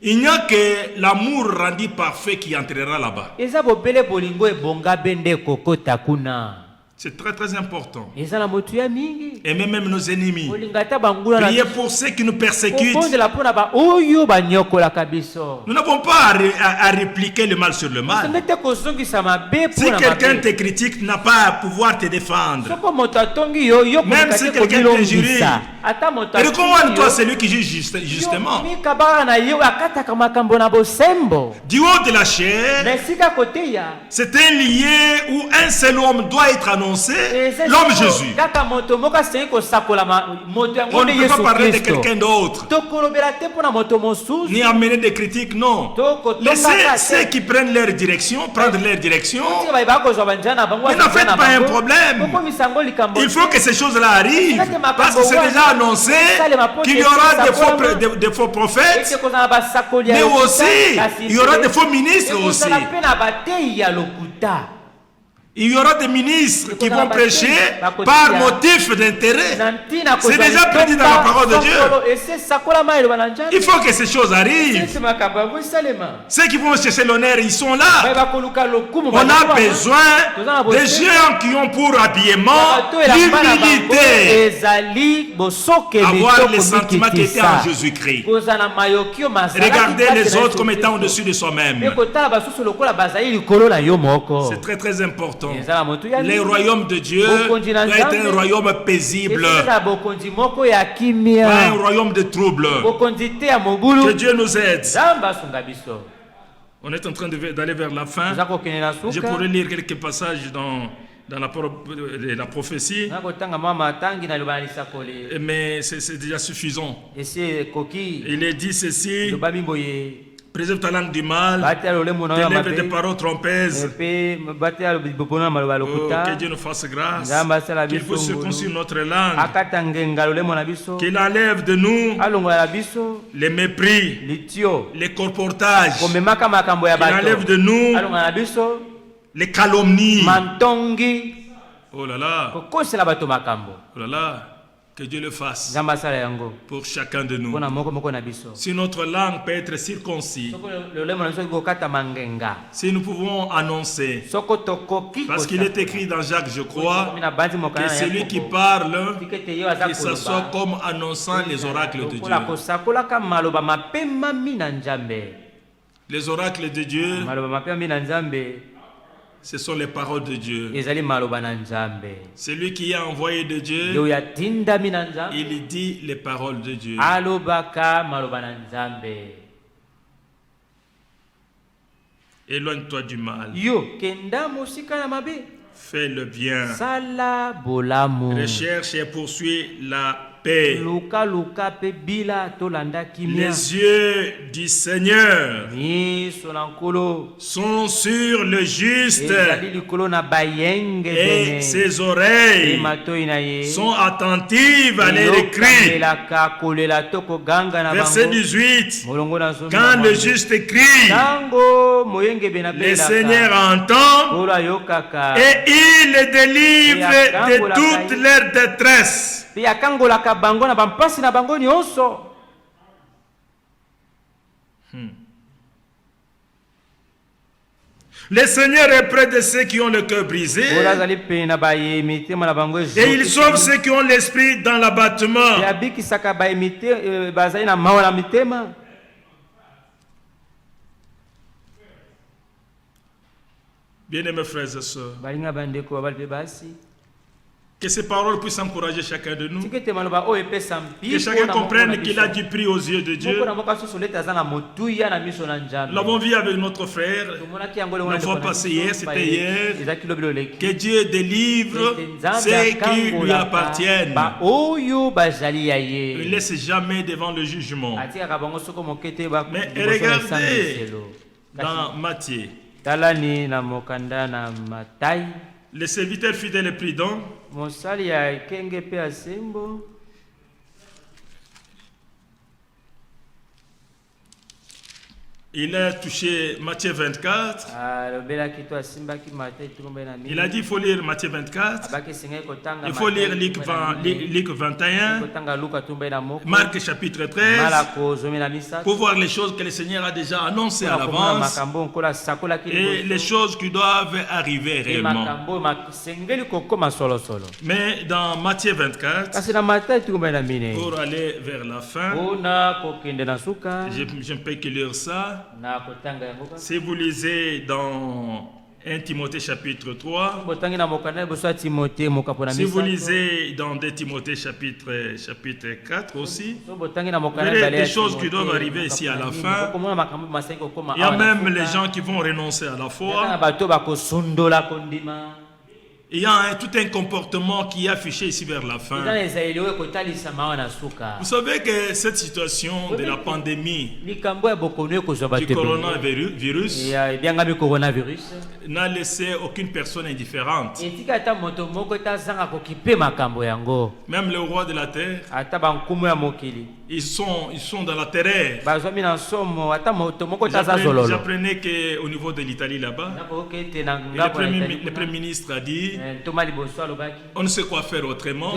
Il n'y a que l'amour rendu parfait qui entrera là-bas. C'est très très important. Aimer même nos ennemis. Priez pour ceux qui nous persécutent. Nous n'avons pas à répliquer le mal sur le mal. Si quelqu'un te critique, tu n'as pas à pouvoir te défendre. Même si quelqu'un t'injurie, recommande-toi celui qui juge justement. Du haut de la chair, c'est un lieu où un seul homme doit être annoncé. L'homme Jésus. On ne peut pas parler de quelqu'un d'autre, ni amener des critiques, non. Laissez ceux qui prennent leur direction prendre leur direction. Mais n'en faites pas un problème. Il faut que ces choses-là arrivent, parce que c'est déjà annoncé qu'il y aura des faux prophètes, mais aussi il y aura des faux ministres aussi. Il y aura des ministres qui vont prêcher par motif d'intérêt. C'est déjà prédit dans la parole de Dieu. Il faut que ces choses arrivent. Ceux qui vont chercher l'honneur, ils sont là. On a besoin des gens qui ont pour habillement l'humilité. Avoir les sentiments qui étaient en Jésus-Christ. Regarder les autres comme étant au-dessus de soi-même. C'est très très important. Le royaume de Dieu doit être un royaume paisible, pas un royaume de trouble. Que Dieu nous aide. On est en train d'aller vers la fin. Je pourrais lire quelques passages dans la prophétie, mais c'est déjà suffisant. Il est dit ceci: préserve ta langue du mal, tes lèvres des paroles trompeuses. Que Dieu nous fasse grâce, qu'il faut circoncire notre langue, qu'il enlève de nous les mépris, les colportages, qu'il enlève de nous les calomnies. Oh là là, oh là là. Que Dieu le fasse pour chacun de nous. Si notre langue peut être circoncis, si nous pouvons annoncer, parce qu'il est écrit dans Jacques, je crois, que celui qui parle, qu'il s'assoit comme annonçant les oracles de Dieu. Les oracles de Dieu, maloba mapembe na Nzambe ce sont les paroles de Dieu. ezali maloba na Nzambe. Celui qui est envoyé de Dieu, Yo yatindami na Nzambe il dit les paroles de Dieu. alobaka maloba na Nzambe. Éloigne-toi du mal. Yo kenda mosika na mabe, Fais le bien. sala bolamu, Recherche et poursuis la paix. luka luka pe bila tolanda kimia. Les yeux du Seigneur Miso na nkolo sont sur le juste ezali likolo na bayenge et bene. ses oreilles Matoi na ye sont attentives à leurs cris. elaka kolela to koganga na Verset bango. 18. Molongo na zomi Quand na le mwambe. juste crie, Tango moyenge bena le belaka. Seigneur entend Ola yokaka. et il les délivre de toute leur détresse. Pe akangolaka bango na bampasi na bango nyonso. Le Seigneur est près de ceux qui ont le cœur brisé Ola zali pe na baye mitema na bango et il sauve ceux qui ont l'esprit dans l'abattement. Ya bikisaka baye mite bazali na mawa na mitema. Bien-aimés frères et sœurs, Balinga bandeko babali pe basi. que ces paroles puissent encourager chacun de nous. Tikete maloba o epesa mpi. Que chacun comprenne qu'il a du prix aux yeux de Dieu. Moko na moka soso leta za na motuya na miso na Nzambe. Nous l'avons vu avec notre frère. La fois passée hier, c'était hier. Que Dieu délivre ceux qui lui appartiennent. Il ne laisse jamais devant le jugement. Mais regardez dans Matthieu. Talani na mokanda na Matai. Le serviteur fidèle et prudent, Mosali ya kenge pe asembo. il a touché Matthieu 24. Il a dit qu'il faut lire Matthieu 24. Il faut lire Luc 21. Marc chapitre 13. Pour voir les choses que le Seigneur a déjà annoncées à l'avance. Et les choses qui doivent arriver réellement. Mais dans Matthieu 24, pour aller vers la fin, je ne peux que lire ça. Si vous lisez dans 1 Timothée chapitre 3, si vous lisez dans 2 Timothée chapitre 4 aussi, vous verrez des choses qui doivent arriver ici à la fin. Il y a même les gens qui vont renoncer à la foi. Il y a tout un comportement qui est affiché ici vers la fin. Vous savez que cette situation de la pandémie du coronavirus n'a laissé aucune personne indifférente. Même le roi de la terre, ils sont dans la terreur. J'apprenais qu'au niveau de l'Italie là-bas, le Premier ministre a dit on ne sait quoi faire autrement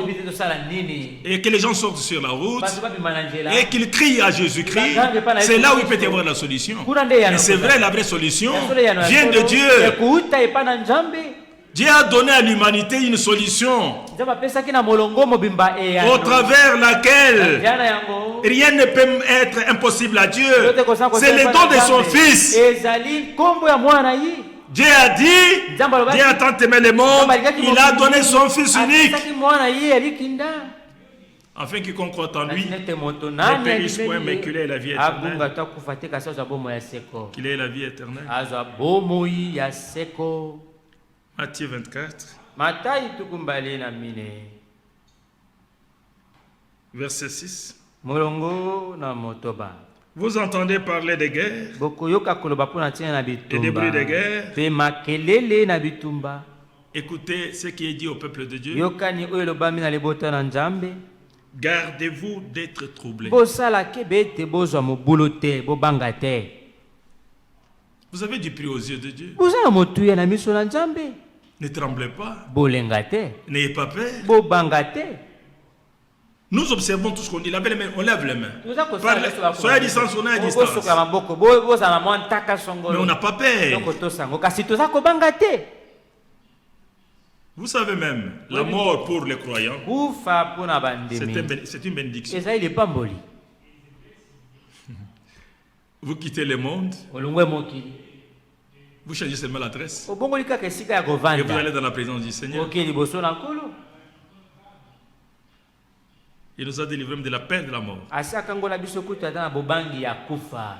et que les gens sortent sur la route et qu'ils crient à Jésus-Christ. C'est là où il peut y avoir la solution. Et c'est vrai, la vraie solution vient de Dieu. Dieu a donné à l'humanité une solution au travers laquelle rien ne peut être impossible à Dieu. C'est le don de son Fils. Dieu a dit, Dieu a tant aimé le monde, il a donné son Fils unique, afin qu'il croit en lui ne périsse point, mais qu'il ait la vie éternelle. Qu'il ait la vie éternelle. Matthieu 24, verset 6. Vous entendez parler de guerre et des bruits de guerre. Écoutez ce qui est dit au peuple de Dieu. Gardez-vous d'être troublés. Vous avez du prix aux yeux de Dieu. Ne tremblez pas. N'ayez pas peur. Nous observons tout ce qu'on dit. On lève les mains. Soyez à distance, on est à distance. Mais on n'a pas peur. Vous savez même, la mort pour les croyants, c'est une bénédiction. vous quittez le monde, olongwe mokili vous changez seulement l'adresse obongoli kaka esika ya et vous kovanda allez dans la présence du Seigneur. okei liboso na nkolo Il nous a délivrés de la peine de la mort. asi akangola biso kutu ata na bobangi ya kufa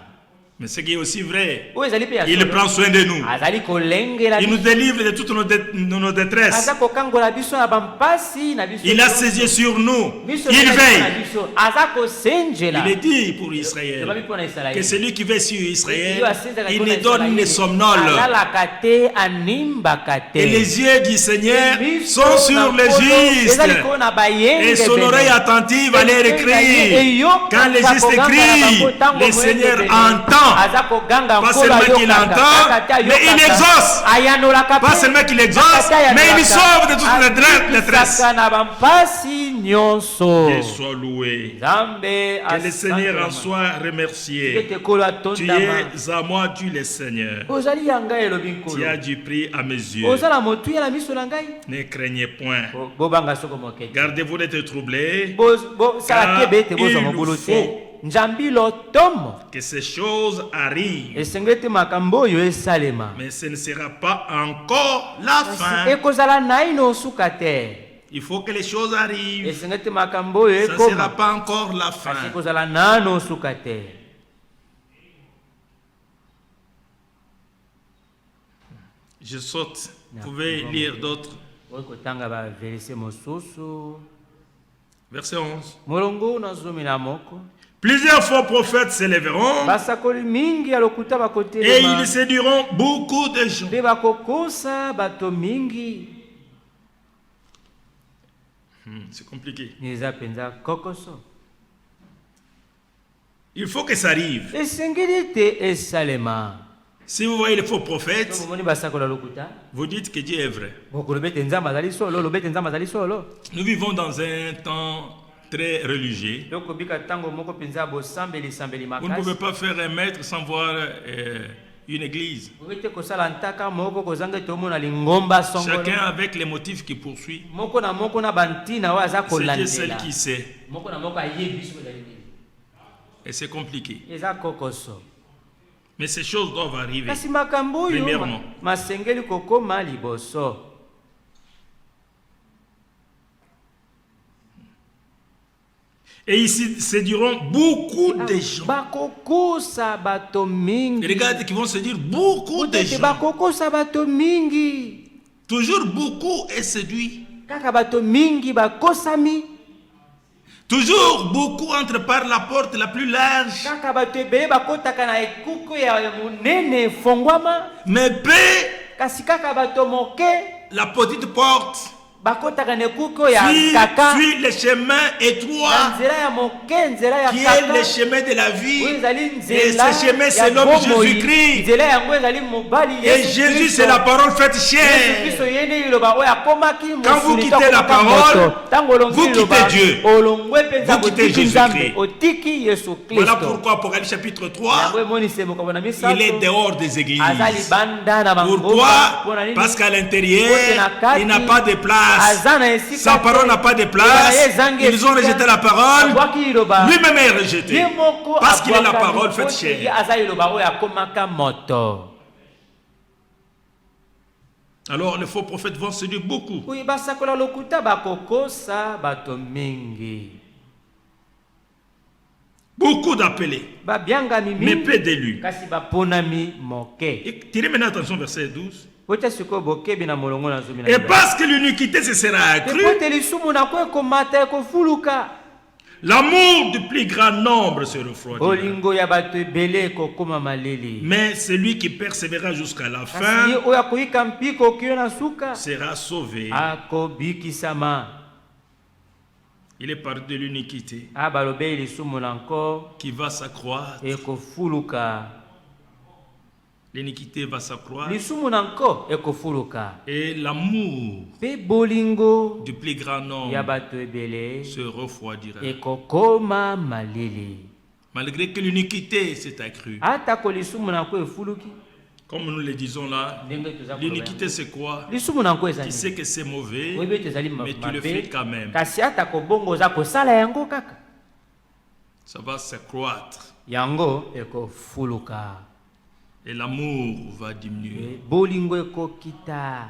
Mais ce qui est aussi vrai, oyo ezali mpe ya il solo. prend soin de nous. azali kolengela Il nous biso délivre de toutes nos détresses. aza kokangola biso na bampasi na biso Il a ses yeux sur nous. biso Il na veille. biso aza kosenjela Il est dit pour Israël elobi mpo na que Israeli celui qui veille sur Israël, Yo asinzaka il mpo na ne donne Israeli, les somnoles. alalaka te animbaka te Et les yeux du Seigneur Miso sont na sur les nkolo, justes. eza likolo na bayenge Et son bene. oreille attentive à leur cri. Quand les justes crient, le Seigneur entend. aza koganga Pas nkolo seulement qu'il ayokaka, entend, kaka te mais il ayokaka. exauce. Ayanolaka Pas pe, seulement qu'il kaka exauce, te ayanolaka. mais il sauve de toutes les détresses. Abikisaka na bampasi nyonso Dieu soit loué. nzambe Que le Seigneur en asanzama. soit remercié. ete nkolo Tu atondama es à moi, tu le Seigneur. ozali ya ngai elobi Tu nkolo as du prix à mes yeux. oza na motuya na miso na ngai Ne craignez point. bobanga soko moke te Gardez-vous d'être troublés, bosala kebe ete bozwa il mobulu nous te faut nzambi lotomo que ces choses arrivent. esengeli te makambo oyo esalema Mais ce ne sera pas encore la kasi fin. ekozala naino osuka te Il faut que les choses arrivent. esengeli te makambo oyo Ça ne sera ekoma pas encore la kasi fin. ekozala nano osuka te Je saute. Vous pouvez lire d'autres. oyo kotanga baverse mosusu Verset 11. molongo na zomi na moko Plusieurs faux prophètes s'élèveront basakoli mingi ya lokuta et bakotelema ils séduiront beaucoup de gens. mpe bakokosa bato mingi C'est compliqué. eza mpenza kokoso Il faut que ça arrive. esengeli te esalema Si vous voyez les faux prophètes, tomoni basakola lokuta vous dites que Dieu est vrai. bokoloba ete nzambe azali solo oloba ete nzambe azali solo Nous vivons dans un temps très religieux. tokobika ntango moko mpenza bosambeli-sambeli Vous ne pouvez makasi pas faire un mètre sans voir une église. okoki te kosala ntaka moko kozanga ete omona lingomba songolo Chacun avec les motifs qu'il poursuit. moko na moko na bantina oyo aza C'est Dieu seul kolandela qui sait. moko na moko ayebi soki ezali nini Et c'est compliqué. eza kokoso Mais ces choses doivent arriver. kasi makambo oyo Premièrement. masengeli kokoma liboso Et ils séduiront beaucoup de gens. bakokosa bato Et mingi regarde qu'ils vont se dire beaucoup de ete gens. bakokosa bato mingi Toujours beaucoup est séduit. kaka bato mingi bakosami Toujours beaucoup entrent par la porte la plus large. kaka bato ebele bakotaka na ekuku ya monene efongwama Mais peu kasi kaka bato moke la petite porte. bakotaka na ekuku ya Fuis kaka le chemin na étroit nzela ya moke nzela ya qui est kaka le chemin de la vie. oyo ezali Et nzela ce chemin, ya c'est l'homme bomoi. Jésus-Christ. nzela yango ezali mobali Et Jésus, c'est la parole faite Yesu chair. Kristo ye nde liloba oyo akomaki Quand vous mosuni to quittez la akomaka parole, moto. Ntango olongi vous liloba, quittez Dieu. olongwe mpenza Vous quittez otiki nzambe Jésus-Christ. otiki yesu Voilà kristo pourquoi Apocalypse chapitre 3, yango emonisi makambo na il est misato dehors des églises. aza libanda na bangomba Pourquoi? mpona nini Parce qu'à l'intérieur, Kote na kati, il n'a pas de place. aza na esika Sa parole te. n'a pas de Elanga place. ye ezangi Ils ont esika. rejeté la parole. Abwaki liloba Lui-même est rejeté. ye moko Parce qu'il est la abwakami parole faite kote ye chair. aza liloba oyo akomaka moto Alors les faux prophètes vont séduire beaucoup. oyo basakola lokuta bakokosa bato mingi Beaucoup d'appelés, babyangami mais mingi peu d'élus. kasi baponami moke Et tirez maintenant attention verset 12. ota sikoyo bokebi na molongo na zomi na Et mibale. parce que l'iniquité se sera Te accrue, po ete lisumu na ko ekomata ekofuluka l'amour du plus grand nombre se refroidira. bolingo ya bato ebele ekokoma maleli Mais celui qui persévérera jusqu'à la kasi ye fin oyo akoyika mpiko okio na suka sera sauvé. akobikisama Il est parti de l'iniquité abalobeli lisumu na nko qui va s'accroître. ekofuluka L'iniquité va s'accroître. lisumu na nko ekofuluka Et l'amour mpe bolingo du plus grand ya nombre bato ebele se refroidira. ekokoma maleli Malgré que l'iniquité s'est accrue. atako lisumu na nko efuluki Comme nous le disons là, ndenge toza koloba l'iniquité yango. c'est quoi? lisumu na nko Tu ezali sais que c'est mauvais, oyebi ete ezali mais tu le fais mabe quand même. kasi atako bongo oza kosala yango kaka Ça va s'accroître. yango ekofuluka. Et l'amour va diminuer. Bolingo ekokita.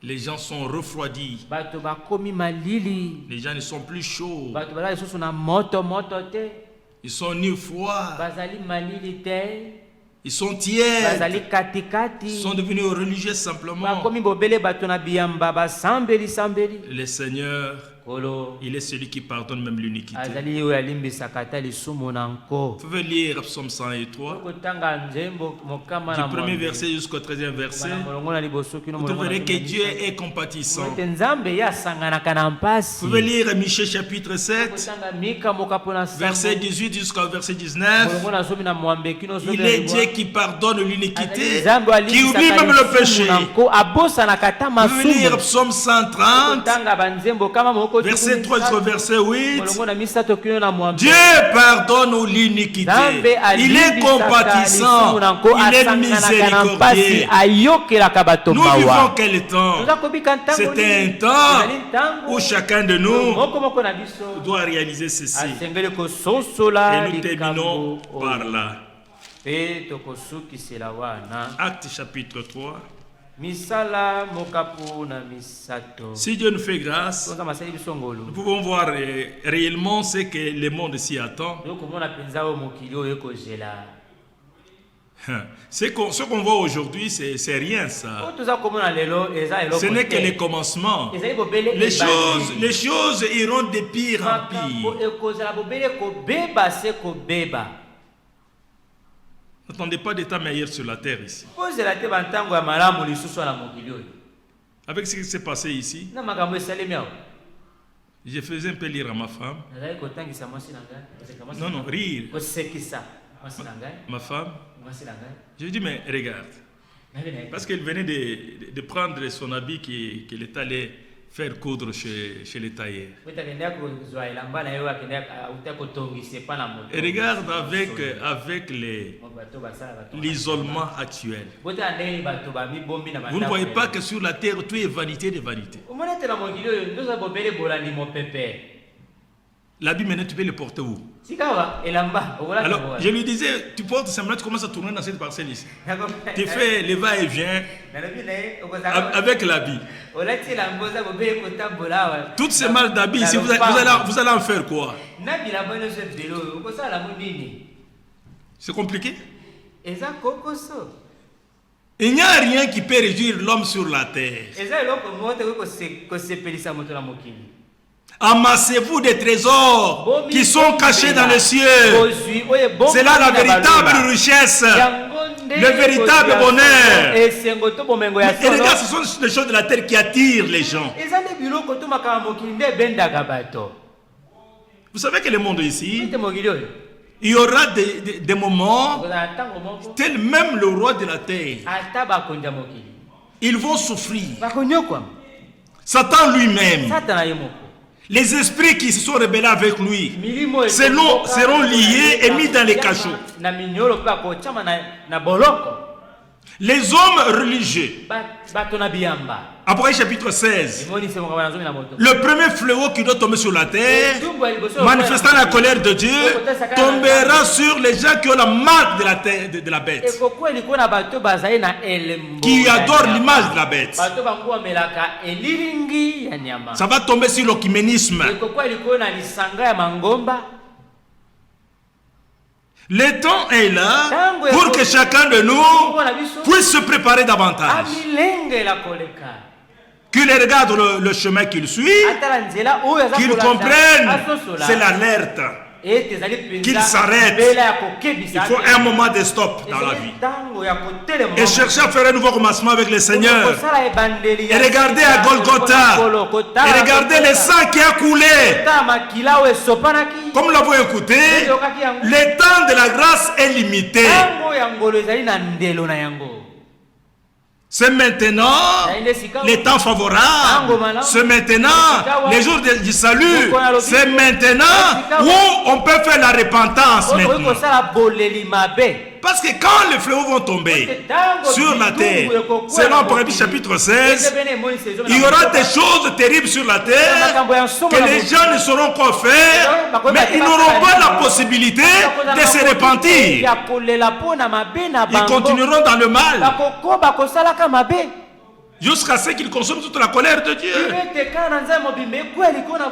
Les gens sont refroidis. Bato bakomi malili. Les gens ne sont plus chauds. Bato bala lisusu na moto te. Ils sont ni froids. Bazali malili te. Ils sont tièdes. Bazali katikati. Ils sont devenus religieux simplement. Bakomi bobele bato na biyamba basambeli sambeli. Le Seigneur, Kolo. il est celui qui pardonne même l'iniquité. Azali oyo alimbisaka ata lisumu na nko. Vous pouvez lire Psaume 103, Kotanga nzembo mokama du na premier mwambe. verset jusqu'au 13e verset. Molongo na liboso kino Vous molongo na trouverez que liboso. Dieu est compatissant. Ete nzambe ye asanganaka na mpasi. Vous pouvez lire Michée chapitre 7, Kotanga Mika mokapo na sango. verset 18 jusqu'au verset 19. Molongo na zomi na mwambe kino zomi Il na est libwa. Dieu qui pardonne l'iniquité, Nzambe qui alimbisaka oublie même le lisumu péché. na nko, abosanaka ata Vous pouvez lire masumu. Psaume 130, Kotanga banzembo kama moko verset 3 jusqu'au verset 8. molongo na misato kino na mwambe. Dieu pardonne l'iniquité. Nzambe Il est alimbisaka compatissant. lisumu na nko, Il est asanganaka na mpasi, miséricordieux. ayokelaka bato Nous vivons mawa. quel temps? Toza kobika ntango C'est un nini? temps Ezali ntango où chacun de nous moko moko na biso doit réaliser ceci. asengeli kososola Et nous terminons likambo par oyo. là. Mpe tokosukisela wana Acte chapitre 3. misala mokapu na misato. Si Dieu nous fait grâce, Toza masali biso ngolu. nous pouvons voir réellement ce que le monde s'y attend. Tokomona mpenza oyo mokili oyo ekozela. Ce qu'on voit aujourd'hui, c'est rien ça. Oyo toza komona lelo eza eloko Ce n'est que te. le commencement. Ezali bobele Les choses iront de pire en makambo pire. ekozala bobele kobeba se kobeba. N'attendez pas d'état meilleur sur la terre ici. Kozela te bantango ya malamu lisusu na mokili oyo. Avec ce qui s'est passé ici, Na makambo esalemi awa. je faisais un peu lire à ma femme. Nazali kotangisa mwasi na ngai. Non, non, rire. Kosekisa mwasi na ngai. Ma femme, Mwasi na ngai. je lui dis, mais regarde. Parce qu'elle venait de prendre son habit qu'elle est allée faire coudre chez les tailleurs. Et regarde avec l'isolement actuel. Vous ne voyez pas que sur la terre, tout est vanité de vanité. L'habit maintenant, tu peux le porter où? Alors, je lui disais, tu portes simplement, tu commences à tourner dans cette parcelle ici. Tu fais le va-et-vient avec l'habit. Toutes ces malles d'habits ici, vous allez en faire quoi? C'est compliqué? Il n'y a rien qui peut réduire l'homme sur la terre. Amassez-vous des trésors qui sont cachés dans les cieux. C'est là la véritable richesse, le véritable bonheur. Et regarde, ce sont les choses de la terre qui attirent les gens. Vous savez que le monde ici, il y aura des moments, tel même le roi de la terre, ils vont souffrir. Satan lui-même, les esprits qui se sont rebellés avec lui seront liés et mis dans les cachots. Les hommes religieux, Apocalypse chapitre 16, le premier fléau qui doit tomber sur la terre, manifestant la colère de Dieu, tombera sur les gens qui ont la marque de la terre, de la bête, qui adorent l'image de la bête. Ça va tomber sur l'œcuménisme. Le temps est là pour que chacun de nous puisse se préparer davantage. Qu'il regarde le chemin qu'il suit, qu'il comprenne, c'est l'alerte. Qu'il s'arrête. Il faut un moment de stop dans la vie. Et chercher à faire un nouveau commencement avec le Seigneur. Et regarder à Golgotha. Et regarder le sang qui a coulé. Comme nous l'avons écouté, le temps de la grâce est limité. C'est maintenant les temps favorables. C'est maintenant les jours du salut. C'est maintenant où on peut faire la repentance maintenant. Parce que quand les fléaux vont tomber sur la terre, selon Apocalypse chapitre 16, il y aura des choses terribles sur la terre que les gens ne sauront quoi faire, mais ils n'auront pas la possibilité de se repentir. Ils continueront dans le mal jusqu'à ce qu'ils consomment toute la colère de Dieu.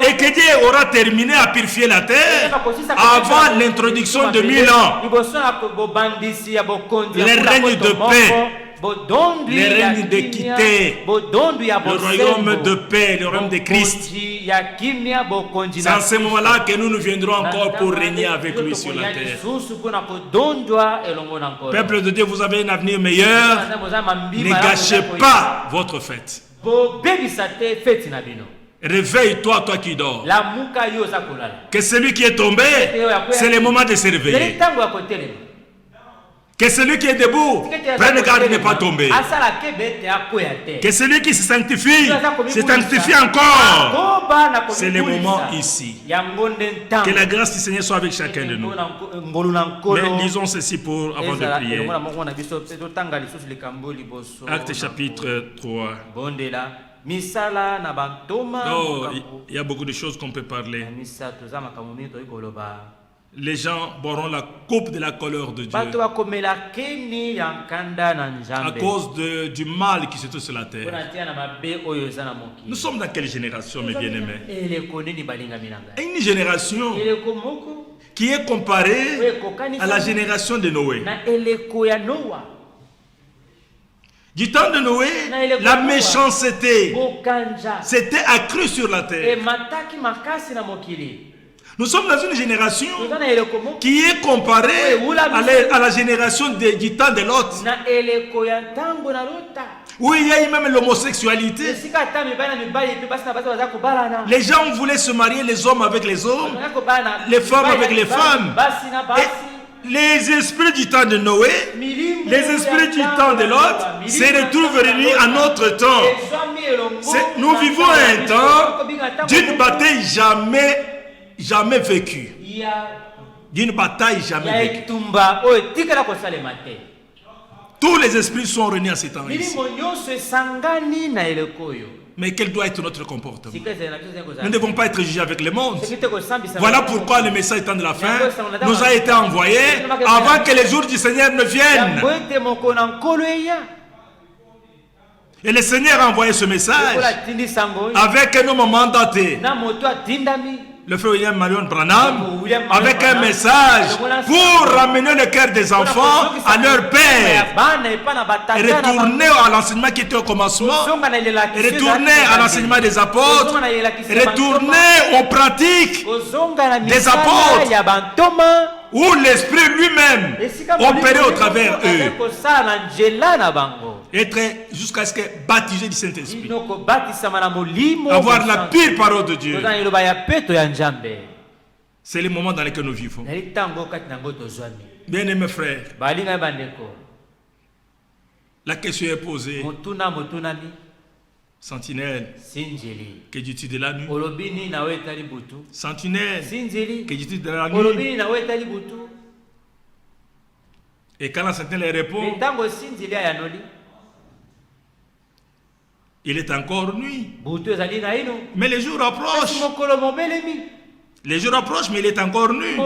Et que Dieu aura terminé à purifier la terre avant l'introduction de 1000 ans. Les règnes de paix, les règnes d'équité, le royaume de paix, le royaume de Christ. C'est à ce moment-là que nous viendrons encore pour régner avec lui sur la terre. Peuple de Dieu, vous avez un avenir meilleur. Ne gâchez pas votre fête. Réveille-toi, toi qui dors. Que celui qui est tombé, c'est le moment de se réveiller. Que celui qui est debout prenne garde de ne pas tomber. Que celui qui se sanctifie encore. C'est le moment ici. Que la grâce du Seigneur soit avec chacun de nous. Mais lisons ceci avant de prier. Acte chapitre 3. Oh, il y a beaucoup de choses qu'on peut parler. Les gens boiront la coupe de la colère de Dieu à cause du mal qui se trouve sur la terre. Nous sommes dans quelle génération, mes bien-aimés? Une génération qui est comparée à la génération de Noé. Du temps de Noé, la méchanceté s'était accrue sur la terre. Nous sommes dans une génération qui est comparée à la génération du temps de Lot, où il y a eu même l'homosexualité. Les gens voulaient se marier, les hommes avec les hommes, les femmes avec les femmes. Et les esprits du temps de Noé, les esprits du temps de Lot se retrouvent réunis à notre temps. Nous vivons un temps d'une bataille jamais vécue. D'une bataille jamais vécue. Tous les esprits sont réunis à ce temps ici. Mais quel doit être notre comportement? Nous ne devons pas être jugés avec le monde. Voilà pourquoi le message temps de la fin nous a été envoyé avant que les jours du Seigneur ne viennent. Et le Seigneur a envoyé ce message avec un homme mandaté, le frère William Marion Branham, avec un message pour ramener le cœur des enfants à leur père et retourner à l'enseignement qui était au commencement, et retourner à l'enseignement des apôtres, et retourner aux pratiques des apôtres où l'Esprit lui-même opérait au travers eux. Être jusqu'à ce que baptisé du Saint-Esprit. Avoir la pure parole de Dieu. C'est le moment dans lequel nous vivons. Bien-aimés frères, la question est posée. Sentinelle, que dis-tu de la nuit? Sentinelle, que dis-tu de la nuit? Et quand la sentinelle répond, il est encore nuit. Mais les jours approchent. Les jours approchent, mais il est encore nuit.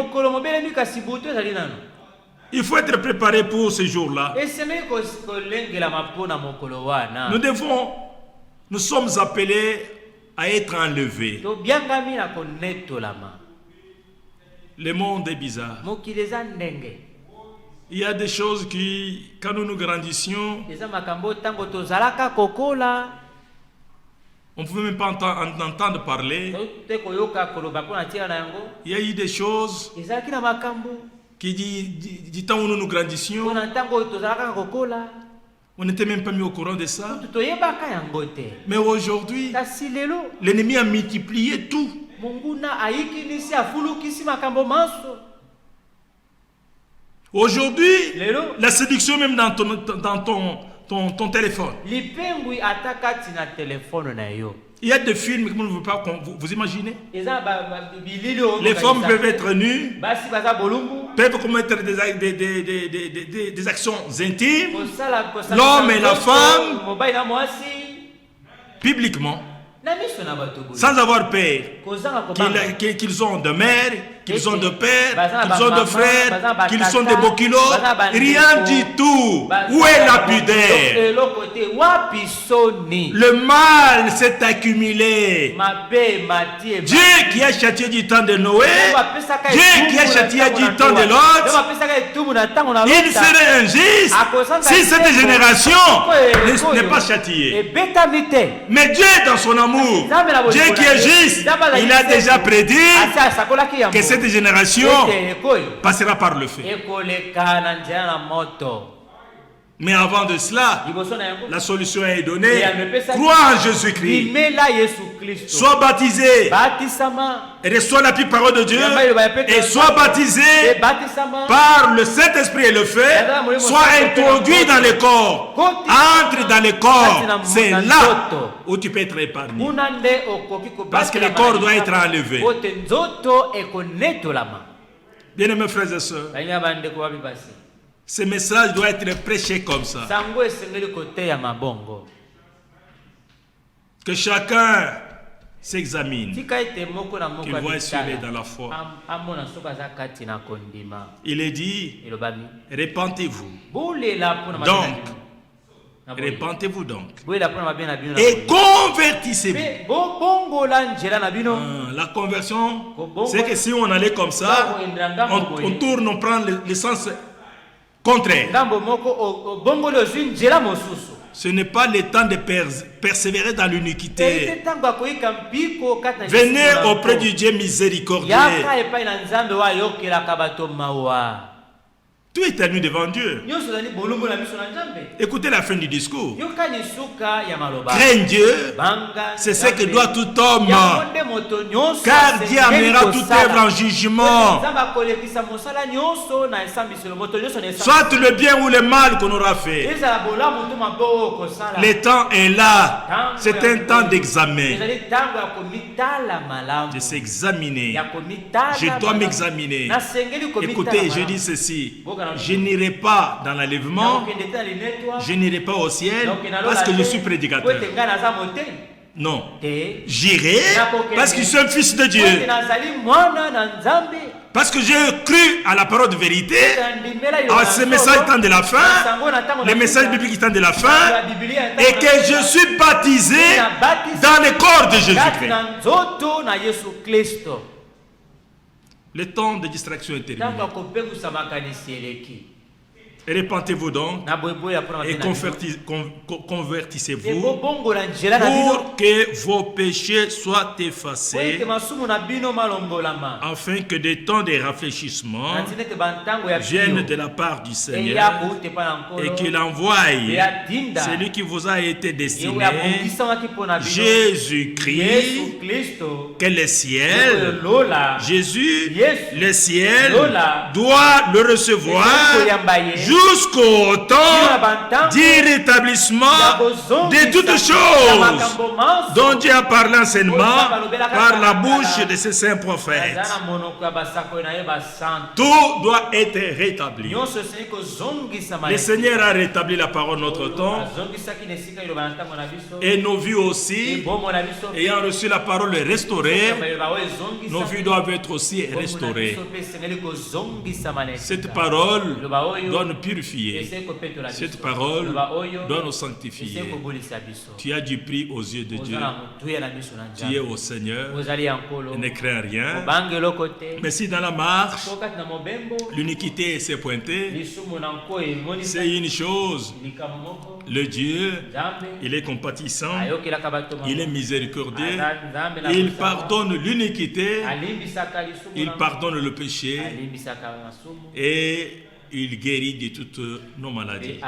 Il faut être préparé pour ce jour-là. Nous sommes appelés à être enlevés. Le monde est bizarre. Il y a des choses qui, quand nous grandissions, on ne pouvait même pas entendre parler. Il y a eu des choses qui, du temps où nous grandissions, on n'était même pas mis au courant de ça. Mais aujourd'hui, l'ennemi a multiplié tout. Aujourd'hui, la séduction même dans ton téléphone. Il y a des films que vous ne pouvez pas vous imaginez. Les femmes peuvent être nues peuvent commettre des actions intimes, l'homme et la femme, publiquement, sans avoir peur qu'ils ont de mère, qu'ils ont de père, qu'ils ont de frères, qu'ils sont des bokilos, rien du tout. Où est la pudeur? Le mal s'est accumulé. Dieu qui a châtié du temps de Noé, Dieu qui a châtié du temps de Lot, il serait injuste si cette génération n'est pas châtiée. Mais Dieu, dans son amour, Dieu qui est juste, il a déjà prédit que cette génération passera par le feu. Mais avant de cela, la solution est donnée. Crois en Jésus-Christ. Sois baptisé. Reçois la pure parole de Dieu. Et sois baptisé par le Saint-Esprit et le feu. Sois introduit dans le corps. Entre dans le corps. C'est là où tu peux être épargné. Parce que le corps doit être enlevé. Bien-aimés frères et sœurs, ce message doit être prêché comme ça. Que chacun s'examine, qu'il voit s'il est dans la foi. Il est dit, répentez-vous. Donc, répentez-vous donc. Et convertissez-vous. La conversion, c'est que si on allait comme ça, on tourne, on prend le sens contraire. Ce n'est pas le temps de persévérer dans l'iniquité. Venez auprès du Dieu miséricordieux. Tout est admis devant Dieu. Écoutez la fin du discours. Crains Dieu, c'est ce que doit tout homme. Car Dieu amènera toute œuvre en jugement. Soit le bien ou le mal qu'on aura fait. Le temps est là. C'est un temps d'examen. De s'examiner. Je dois m'examiner. Écoutez, je dis ceci. Je n'irai pas dans l'enlèvement, je n'irai pas au ciel parce que je suis prédicateur. Non, j'irai parce que je suis un fils de Dieu. Parce que j'ai cru à la parole de vérité, à ce message temps de la fin, le message biblique temps de la fin, et que je suis baptisé dans le corps de Jésus-Christ. Le temps de distraction est terminé. Répentez-vous donc et convertissez-vous pour que vos péchés soient effacés, afin que des temps de rafraîchissement viennent de la part du Seigneur et qu'il envoie celui qui vous a été destiné, Jésus-Christ, que le ciel, Jésus, le ciel doit le recevoir jusqu'au temps du rétablissement de toutes choses dont Dieu a parlé enseignement par la bouche de ses saints prophètes. Tout doit être rétabli. Le Seigneur a rétabli la parole notre temps et nos vies aussi, ayant reçu la parole restaurée, nos vies doivent être aussi restaurées. Cette parole doit nous purifier. Cette parole doit nous sanctifier. Tu as du prix aux yeux de Dieu. Tu es au Seigneur et ne crains rien. Mais si dans la marche, l'iniquité s'est pointée, c'est une chose. Le Dieu, il est compatissant, il est miséricordieux, il pardonne l'iniquité, il pardonne le péché et il guérit de toutes nos maladies.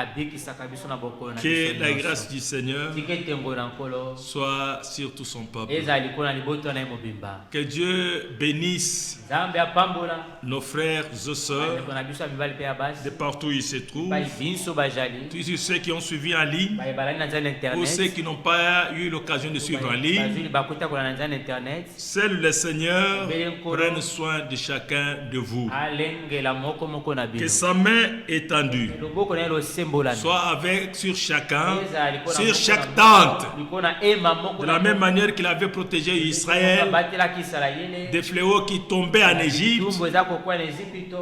Que la grâce du Seigneur soit sur tout son peuple. Que Dieu bénisse nos frères et sœurs de partout où ils se trouvent, tous ceux qui ont suivi en ligne ou ceux qui n'ont pas eu l'occasion de suivre en ligne. Seul le Seigneur prenne soin de chacun de vous. Que sa main étendue soit avec sur chacun, sur chaque tente, de la même manière qu'il avait protégé Israël des fléaux qui tombaient en Égypte.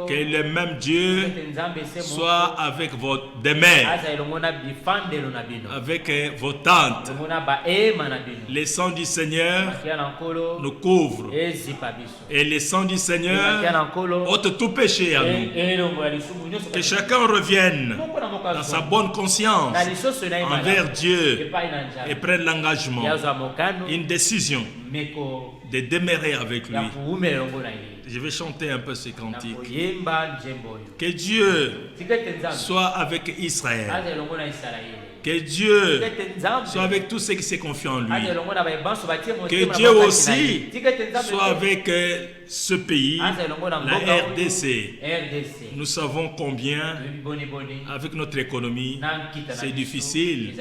Que le même Dieu soit avec vos demeures, avec vos tentes. Le sang du Seigneur nous couvre et le sang du Seigneur ôte tout péché à nous. Que chacun revienne dans sa bonne conscience envers Dieu et prenne l'engagement, une décision de demeurer avec lui. Je vais chanter un peu ce cantique. Que Dieu soit avec Israël. Que Dieu soit avec tous ceux qui se confient en lui. Que Dieu aussi soit avec ce pays, la RDC. Nous savons combien, avec notre économie, c'est difficile,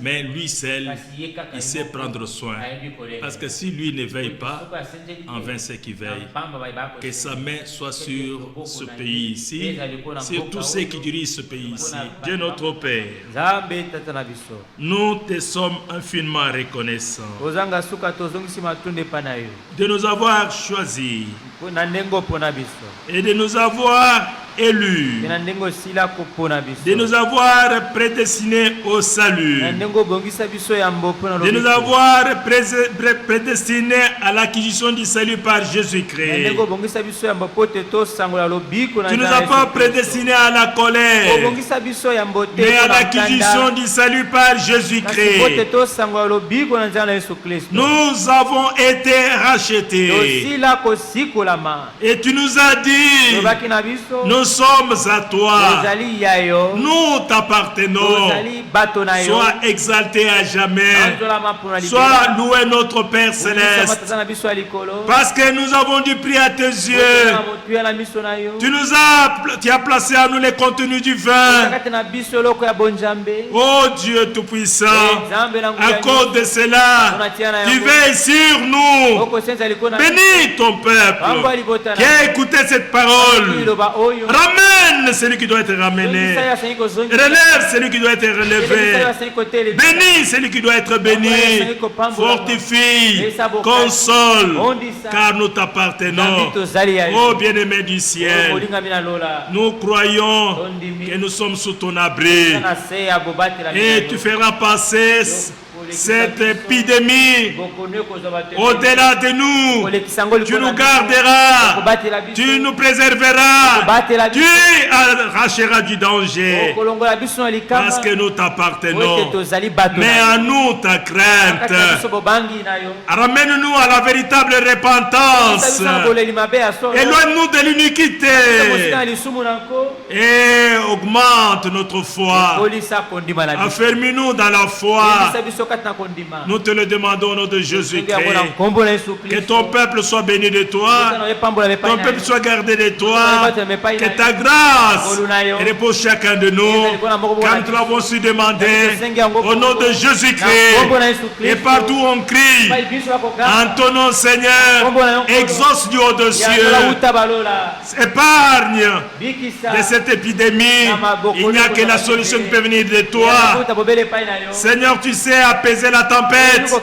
mais lui seul, il sait prendre soin. Parce que si lui ne veille pas, en vain c'est qui veille. Que sa main soit sur ce pays ici, sur tous ceux qui dirigent ce pays ici. Dieu notre Père, nous te sommes infiniment reconnaissants de nous avoir choisis et de nous avoir élus, de nous avoir prédestinés au salut, de nous avoir prédestinés à l'acquisition du salut par Jésus-Christ. Tu nous as pas prédestinés à la colère, mais à l'acquisition du salut par Jésus-Christ. Nous avons été rachetés. Et tu nous as dit, nous sommes à toi, nous t'appartenons. Sois exalté à jamais, sois loué notre Père Céleste, parce que nous avons du prix à tes yeux. Tu as placé à nous les contenus du vin. Oh Dieu Tout-Puissant, à cause de cela, tu veilles sur nous. Bénis ton peuple qui a écouté cette parole. Ramène celui qui doit être ramené. Relève celui qui doit être relevé. Bénis celui qui doit être béni. Fortifie, console, car nous t'appartenons. Ô bien-aimé du ciel, nous croyons que nous sommes sous ton abri. Et tu feras passer cette épidémie au-delà de nous. Tu nous garderas, tu nous préserveras, tu arracheras du danger, parce que nous t'appartenons. Mais à nous ta crainte. Ramène-nous à la véritable repentance. Éloigne-nous de l'iniquité et augmente notre foi. Affermis-nous dans la foi. Nous te le demandons au nom de Jésus-Christ. Que ton peuple soit béni de toi, ton peuple soit gardé de toi, que ta grâce repose chacun de nous, comme nous l'avons su demander, au nom de Jésus-Christ. Et partout où on crie, en ton nom Seigneur, exauce du haut des cieux, épargne de cette épidémie. Il n'y a que la solution qui peut venir de toi. Seigneur, tu sais apaiser la tempête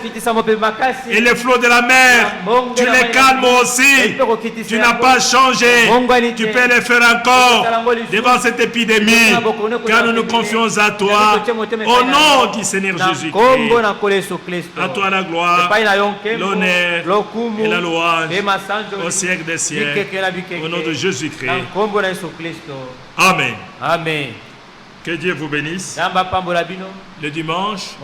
et les flots de la mer. Tu les calmes aussi. Tu n'as pas changé. Tu peux les faire encore devant cette épidémie, car nous nous confions à toi. Au nom du Seigneur Jésus-Christ. À toi la gloire, l'honneur et la louange au siècle des siècles. Au nom de Jésus-Christ. Amen. Amen. Que Dieu vous bénisse. Le dimanche,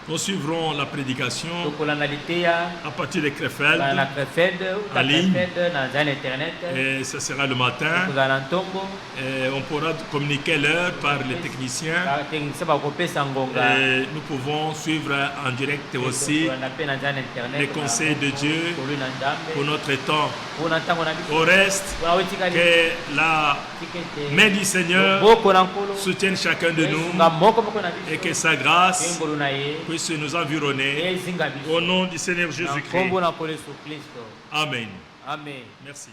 Nous suivrons la prédication tokolanda liteya à partir de na Krefeld Krefeld en ligne. na nzela internet Et ce sera le matin. tokozala na ntongo Et on pourra communiquer l'heure par les techniciens. bateknisi bakopesa ngonga Et nous pouvons suivre en direct aussi tokolanda mpe na nzela internet les conseils de Dieu kolwi na nzambe pour notre temps. mpona ntango na biso Au reste, mpona wetikali que la tikete main du Seigneur loboko na nkolo soutienne chacun de nous esunga moko moko na et que biso sa grâce engolu na ye puisse nous environner. ezinga biso Au nom du Seigneur na Jésus-Christ. nkombo na nkolo yesu kristo Amen. amen. Merci.